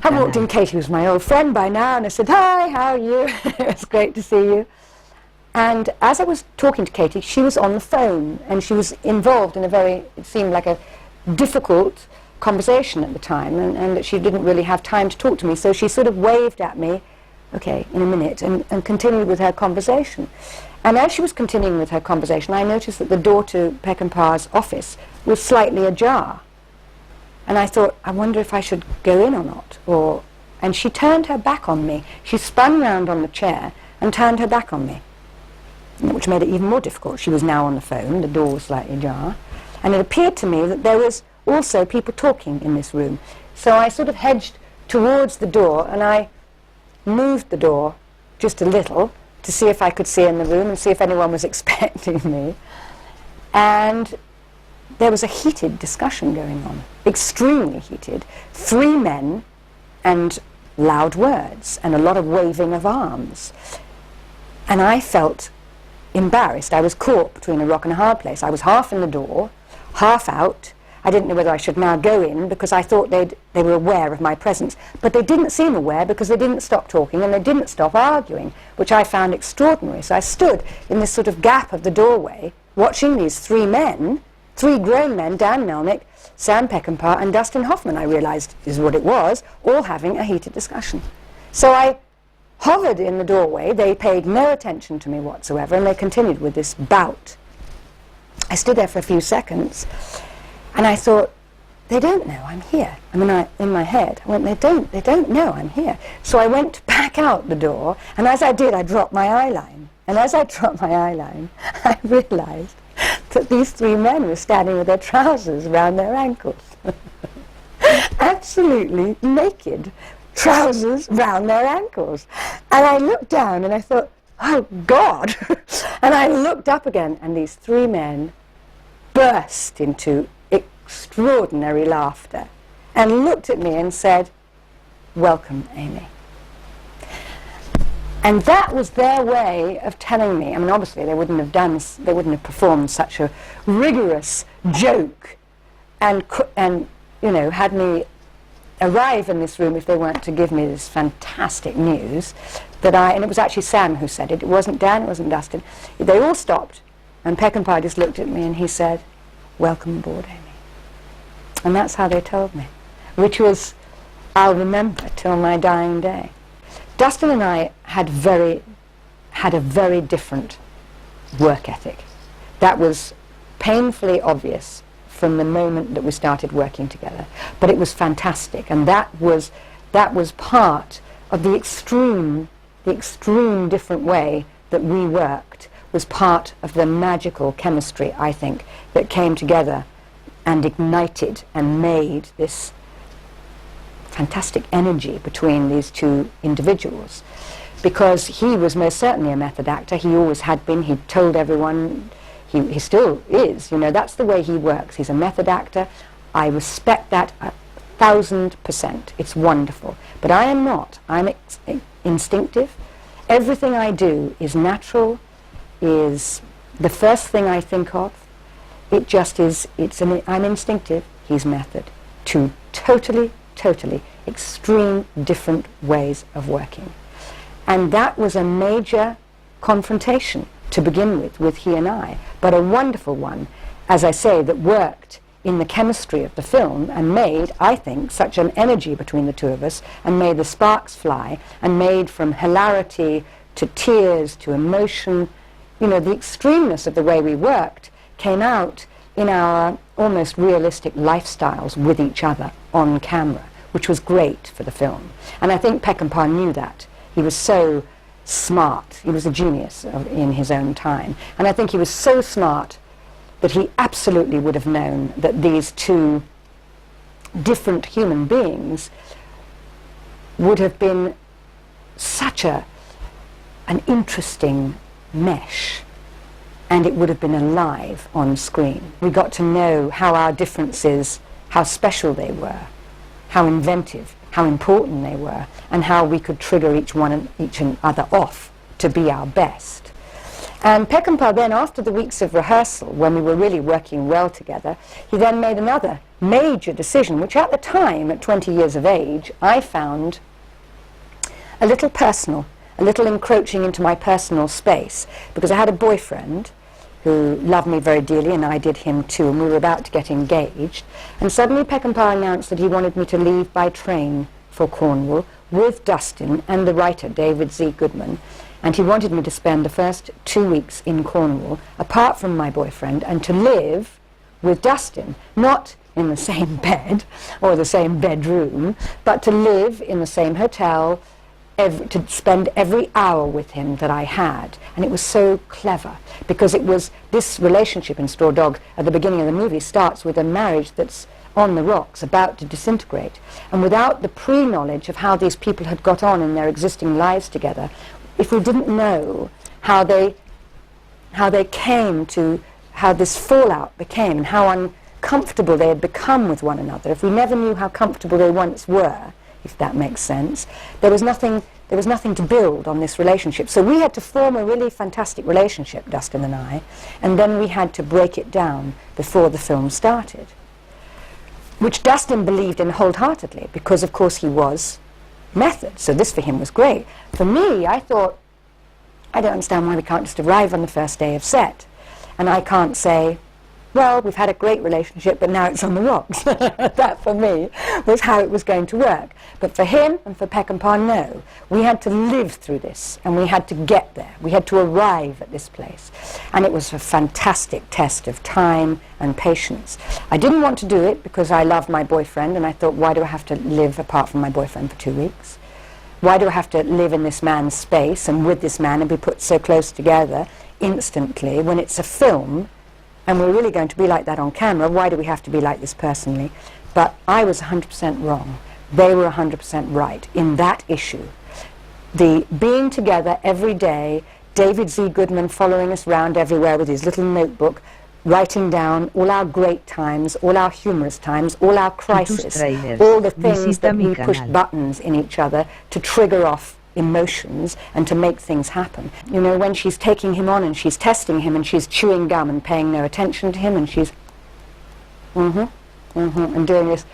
I walked in, Katie was my old friend by now, and I said, "Hi, how are you?" It was great to see you. And as I was talking to Katie, she was on the phone, and she was involved in it seemed like a difficult conversation at the time, and that she didn't really have time to talk to me, so she sort of waved at me, okay, in a minute, and continued with her conversation. And as she was continuing with her conversation, I noticed that the door to Peckinpah's office was slightly ajar. And I thought, I wonder if I should go in or not. And she turned her back on me. She spun round on the chair and turned her back on me, which made it even more difficult. She was now on the phone, the door was slightly ajar, and it appeared to me that there was also people talking in this room. So I sort of hedged towards the door, and I moved the door just a little to see if I could see in the room and see if anyone was expecting me. And there was a heated discussion going on, extremely heated. 3 men and loud words and a lot of waving of arms. And I felt embarrassed. I was caught between a rock and a hard place. I was half in the door, half out. I didn't know whether I should now go in, because I thought they were aware of my presence. But they didn't seem aware, because they didn't stop talking and they didn't stop arguing, which I found extraordinary. So I stood in this sort of gap of the doorway, watching these 3 men, 3 grown men, Dan Melnick, Sam Peckinpah and Dustin Hoffman, I realised is what it was, all having a heated discussion. So I hovered in the doorway. They paid no attention to me whatsoever, and they continued with this bout. I stood there for a few seconds, and I thought, they don't know I'm here. I mean, in my head, I went, they don't know I'm here. So I went back out the door, and as I did, I dropped my eyeline. And as I dropped my eyeline, I realised that these 3 men were standing with their trousers around their ankles. Absolutely naked, trousers round their ankles. And I looked down and I thought, oh God. And I looked up again, and these 3 men burst into extraordinary laughter and looked at me and said, "Welcome, Amy." And that was their way of telling me. I mean, obviously they wouldn't have performed such a rigorous joke and you know, had me arrive in this room if they weren't to give me this fantastic news and it was actually Sam who said it. It wasn't Dan, it wasn't Dustin. They all stopped, and Peckinpah just looked at me and he said, "Welcome aboard, Amy." And that's how they told me, which was, I'll remember till my dying day. Dustin and I had a very different work ethic. That was painfully obvious from the moment that we started working together. But it was fantastic, and that was part of the extreme different way that we worked, was part of the magical chemistry, I think, that came together and ignited and made this fantastic energy between these two individuals. Because he was most certainly a method actor, he always had been, he told everyone, he still is, you know, that's the way he works. He's a method actor. I respect that 1,000%. It's wonderful. But I am not. I'm instinctive. Everything I do is natural, is the first thing I think of. It just is, I'm instinctive, he's method. Two totally extreme different ways of working. And that was a major confrontation to begin with he and I, but a wonderful one, as I say, that worked in the chemistry of the film and made, I think, such an energy between the two of us, and made the sparks fly, and made from hilarity to tears to emotion, you know, the extremeness of the way we worked came out in our almost realistic lifestyles with each other on camera, which was great for the film. And I think Peckinpah knew that. He was so smart. He was a genius in his own time. And I think he was so smart that he absolutely would have known that these two different human beings would have been such an interesting mesh, and it would have been alive on screen. We got to know how our differences, how special they were, how inventive, how important they were, and how we could trigger each and other off to be our best. And Peckinpah then, after the weeks of rehearsal, when we were really working well together, he then made another major decision, which at the time, at 20 years of age, I found a little personal, a little encroaching into my personal space, because I had a boyfriend who loved me very dearly, and I did him too, and we were about to get engaged. And suddenly Peckinpah announced that he wanted me to leave by train for Cornwall with Dustin and the writer, David Z. Goodman, and he wanted me to spend the first 2 weeks in Cornwall, apart from my boyfriend, and to live with Dustin, not in the same bed or the same bedroom, but to live in the same hotel, to spend every hour with him that I had. And it was so clever, because it was this relationship in Straw Dogs at the beginning of the movie starts with a marriage that's on the rocks, about to disintegrate. And without the pre-knowledge of how these people had got on in their existing lives together, if we didn't know how they came to, how this fallout became, and how uncomfortable they had become with one another, if we never knew how comfortable they once were, if that makes sense, there was nothing to build on this relationship. So we had to form a really fantastic relationship, Dustin and I, and then we had to break it down before the film started, which Dustin believed in wholeheartedly, because of course he was method, so this for him was great. For me, I thought, I don't understand why we can't just arrive on the first day of set, and I can't say, well, we've had a great relationship, but now it's on the rocks. That, for me, was how it was going to work. But for him and for Peckinpah, no. We had to live through this, and we had to get there. We had to arrive at this place. And it was a fantastic test of time and patience. I didn't want to do it because I loved my boyfriend, and I thought, why do I have to live apart from my boyfriend for 2 weeks? Why do I have to live in this man's space and with this man and be put so close together instantly when it's a film? And we're really going to be like that on camera. Why do we have to be like this personally? But I was 100% wrong. They were 100% right in that issue. The being together every day, David Z. Goodman following us around everywhere with his little notebook, writing down all our great times, all our humorous times, all our crises, all the things that we pushed buttons in each other to trigger off emotions and to make things happen. You know, when she's taking him on and she's testing him and she's chewing gum and paying no attention to him and she's and doing this.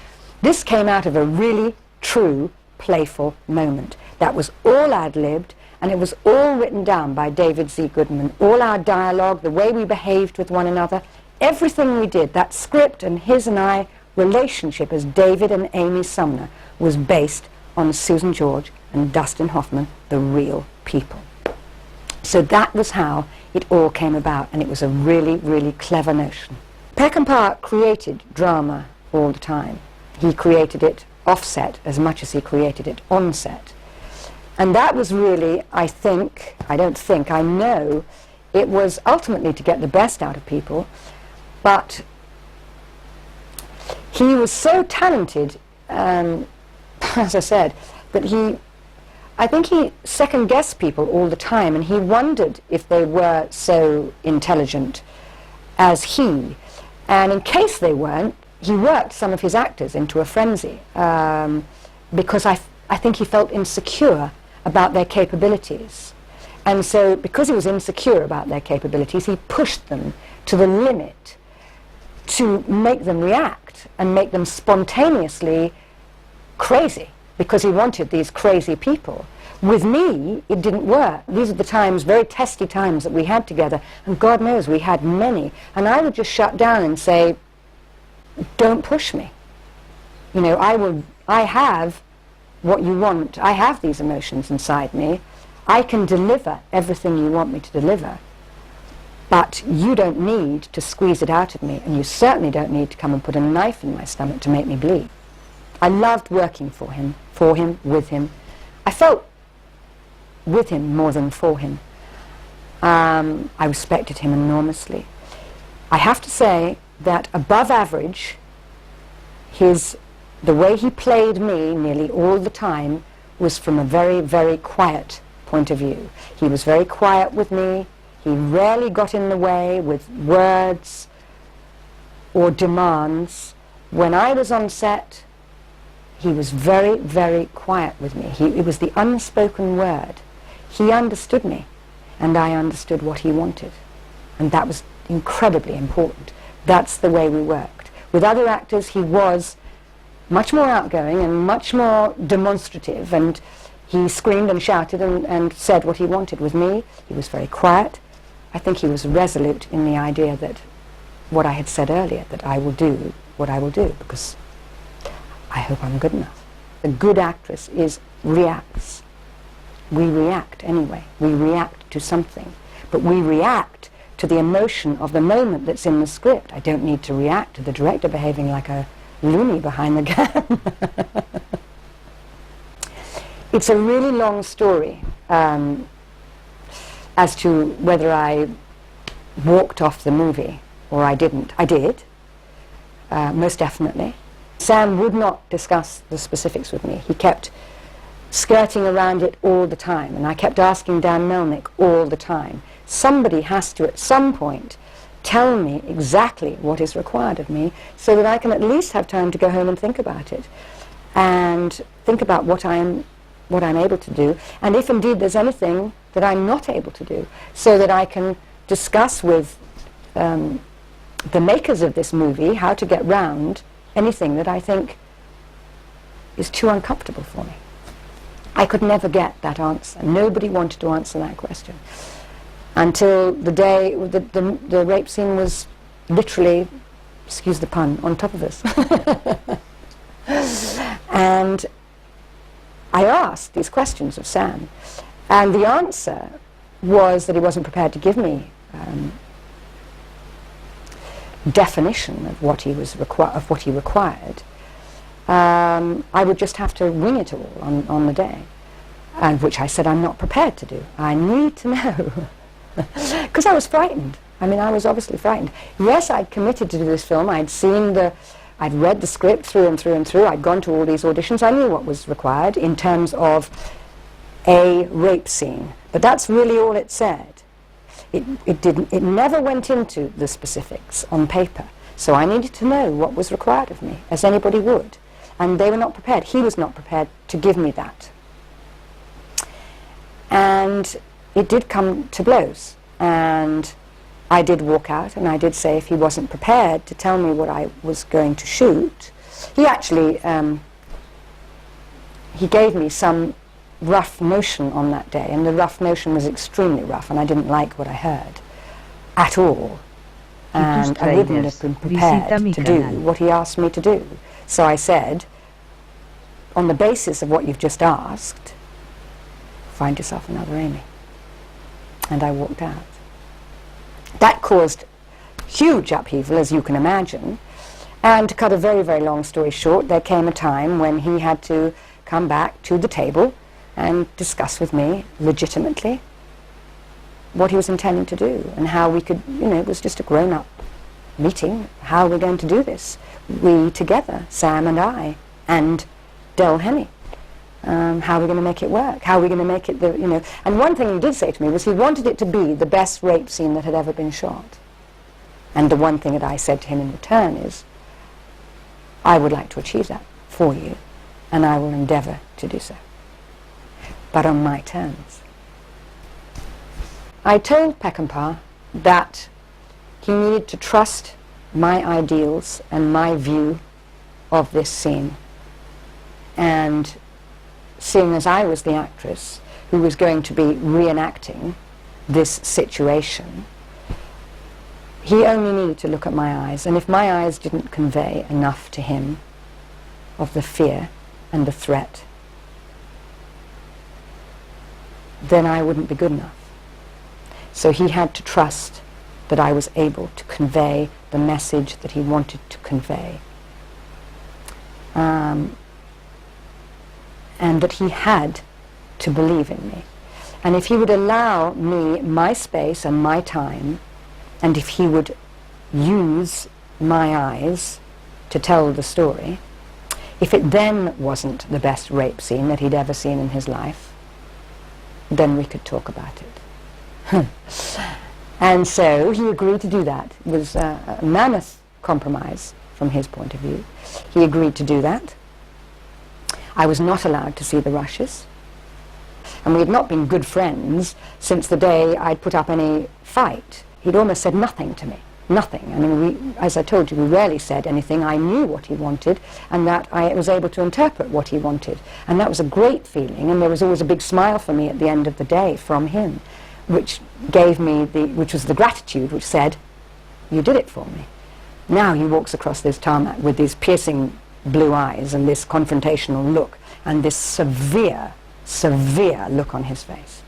This came out of a really true, playful moment. That was all ad-libbed, and it was all written down by David Z. Goodman. All our dialogue, the way we behaved with one another, everything we did, that script and his and I relationship as David and Amy Sumner was based on Susan George and Dustin Hoffman, the real people. So that was how it all came about, and it was a really, really clever notion. Peckinpah created drama all the time. He created it off-set as much as he created it on-set. And that was really, I know, it was ultimately to get the best out of people, but he was so talented, as I said, that I think he second-guessed people all the time, and he wondered if they were so intelligent as he. And in case they weren't, he worked some of his actors into a frenzy, because I think he felt insecure about their capabilities. And so, because he was insecure about their capabilities, he pushed them to the limit to make them react and make them spontaneously crazy, because he wanted these crazy people. With me, it didn't work. These are the times, very testy times that we had together, and God knows we had many. And I would just shut down and say, don't push me. You know, I have what you want. I have these emotions inside me. I can deliver everything you want me to deliver. But you don't need to squeeze it out of me, and you certainly don't need to come and put a knife in my stomach to make me bleed. I loved working for him, with him. I felt with him more than for him. I respected him enormously. I have to say that above average, the way he played me nearly all the time was from a very, very quiet point of view. He was very quiet with me. He rarely got in the way with words or demands. When I was on set, he was very, very quiet with me. It was the unspoken word. He understood me, and I understood what he wanted. And that was incredibly important. That's the way we worked. With other actors, he was much more outgoing and much more demonstrative, and he screamed and shouted and said what he wanted. With me, he was very quiet. I think he was resolute in the idea that what I had said earlier, that I will do what I will do, because I hope I'm good enough. A good actress reacts. We react anyway. We react to something. But we react to the emotion of the moment that's in the script. I don't need to react to the director behaving like a loony behind the camera. It's a really long story as to whether I walked off the movie or I didn't. I did, most definitely. Sam would not discuss the specifics with me. He kept skirting around it all the time, and I kept asking Dan Melnick all the time, somebody has to at some point tell me exactly what is required of me so that I can at least have time to go home and think about it and think about what I'm able to do, and if indeed there's anything that I'm not able to do, so that I can discuss with the makers of this movie how to get round anything that I think is too uncomfortable for me. I could never get that answer. Nobody wanted to answer that question until the day the rape scene was literally, excuse the pun, on top of us. And I asked these questions of Sam, and the answer was that he wasn't prepared to give me definition of what he required. I would just have to wing it all on the day, and which I said I'm not prepared to do. I need to know, because I was frightened. I mean, I was obviously frightened. Yes, I'd committed to do this film. I'd read the script through and through and through. I'd gone to all these auditions. I knew what was required in terms of a rape scene, but that's really all it said. It never went into the specifics on paper. So I needed to know what was required of me, as anybody would. And they were not prepared. He was not prepared to give me that. And it did come to blows, and I did walk out, and I did say if he wasn't prepared to tell me what I was going to shoot, he actually, he gave me some rough notion on that day, and the rough notion was extremely rough, and I didn't like what I heard at all, and I wouldn't have been prepared to do what he asked me to do. So I said, on the basis of what you've just asked, find yourself another Amy. And I walked out. That caused huge upheaval, as you can imagine. And to cut a very, very long story short, there came a time when he had to come back to the table and discuss with me legitimately what he was intending to do and how we could, you know, it was just a grown-up meeting, how we're going to do this. We together, Sam and I, and Del Henney. How are we going to make it work? How are we going to make it, you know... And one thing he did say to me was he wanted it to be the best rape scene that had ever been shot. And the one thing that I said to him in return is, I would like to achieve that for you, and I will endeavour to do so, but on my terms. I told Peckinpah that he needed to trust my ideals and my view of this scene, and seeing as I was the actress who was going to be reenacting this situation, he only needed to look at my eyes, and if my eyes didn't convey enough to him of the fear and the threat, then I wouldn't be good enough. So he had to trust that I was able to convey the message that he wanted to convey. And that he had to believe in me. And if he would allow me my space and my time, and if he would use my eyes to tell the story, if it then wasn't the best rape scene that he'd ever seen in his life, then we could talk about it. And so he agreed to do that. It was a mammoth compromise from his point of view. He agreed to do that. I was not allowed to see the rushes, and we had not been good friends since the day I'd put up any fight. He'd almost said nothing to me, nothing. I mean, as I told you, we rarely said anything. I knew what he wanted, and that I was able to interpret what he wanted, and that was a great feeling, and there was always a big smile for me at the end of the day from him, which gave me which was the gratitude, which said, you did it for me. Now he walks across this tarmac with these piercing blue eyes and this confrontational look and this severe, severe look on his face.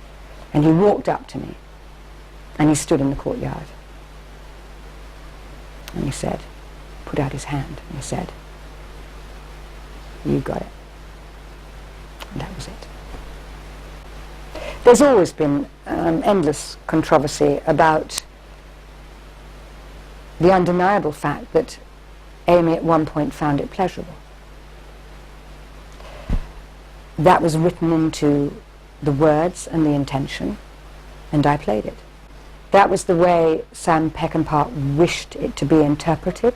And he walked up to me and he stood in the courtyard and he said, put out his hand and he said, you got it. And that was it. There's always been endless controversy about the undeniable fact that Amy at one point found it pleasurable. That was written into the words and the intention, and I played it. That was the way Sam Peckinpah wished it to be interpreted,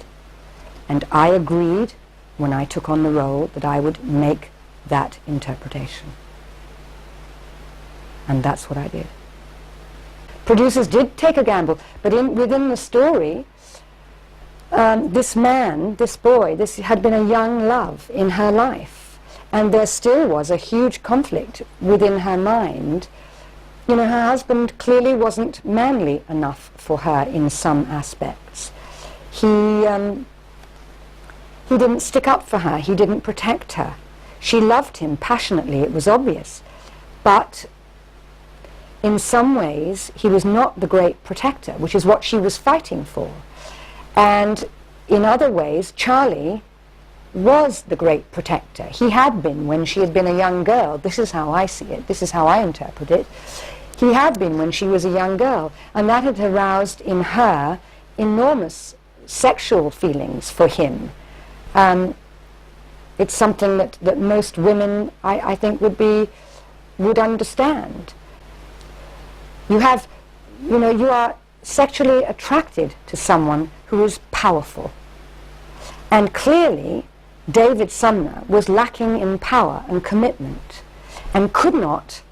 and I agreed when I took on the role that I would make that interpretation. And that's what I did. Producers did take a gamble, but within the story, this man, this boy, this had been a young love in her life, and there still was a huge conflict within her mind. You know, her husband clearly wasn't manly enough for her in some aspects. He didn't stick up for her, he didn't protect her. She loved him passionately, it was obvious, but in some ways he was not the great protector, which is what she was fighting for. And in other ways, Charlie was the great protector. He had been when she had been a young girl. This is how I see it. This is how I interpret it. He had been when she was a young girl, and that had aroused in her enormous sexual feelings for him. It's something that most women, I think, would understand. You are sexually attracted to someone who is powerful. And clearly, David Sumner was lacking in power and commitment and could not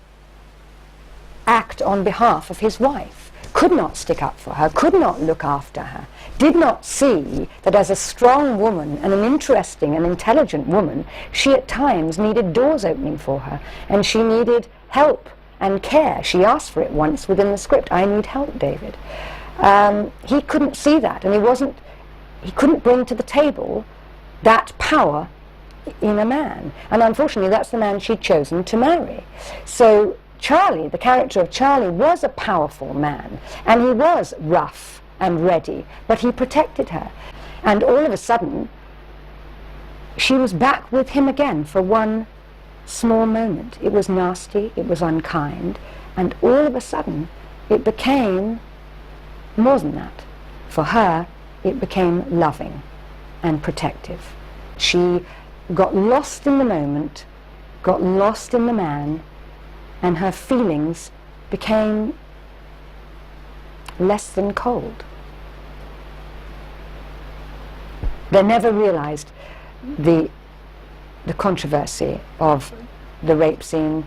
act on behalf of his wife, could not stick up for her, could not look after her, did not see that as a strong woman and an interesting and intelligent woman, she at times needed doors opening for her, and she needed help and care. She asked for it once within the script, "I need help, David." He couldn't see that, and he couldn't bring to the table that power in a man. And unfortunately, that's the man she'd chosen to marry. So Charlie, the character of Charlie, was a powerful man, and he was rough and ready, but he protected her. And all of a sudden, she was back with him again for one small moment. It was nasty, it was unkind, and all of a sudden, it became more than that. For her, it became loving and protective. She got lost in the moment, got lost in the man, and her feelings became less than cold. They never realized the controversy of the rape scene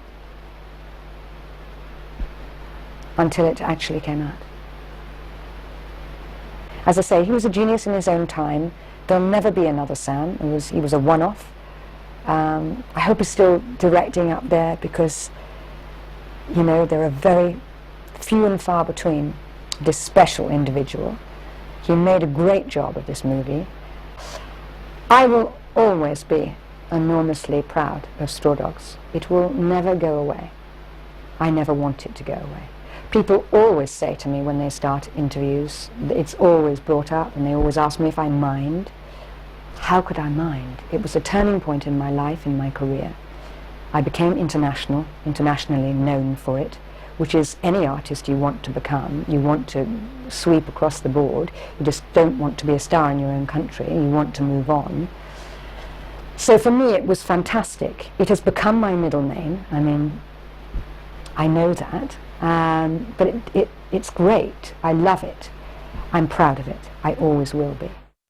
until it actually came out. As I say, he was a genius in his own time. There'll never be another Sam. He was a one-off. I hope he's still directing up there, because, you know, there are very few and far between this special individual. He made a great job of this movie. I will always be enormously proud of Straw Dogs. It will never go away. I never want it to go away. People always say to me when they start interviews, it's always brought up, and they always ask me if I mind. How could I mind? It was a turning point in my life, in my career. I became internationally known for it, which is any artist you want to become. You want to sweep across the board. You just don't want to be a star in your own country. You want to move on. So for me it was fantastic. It has become my middle name. I mean, I know that. But it's great. I love it. I'm proud of it. I always will be.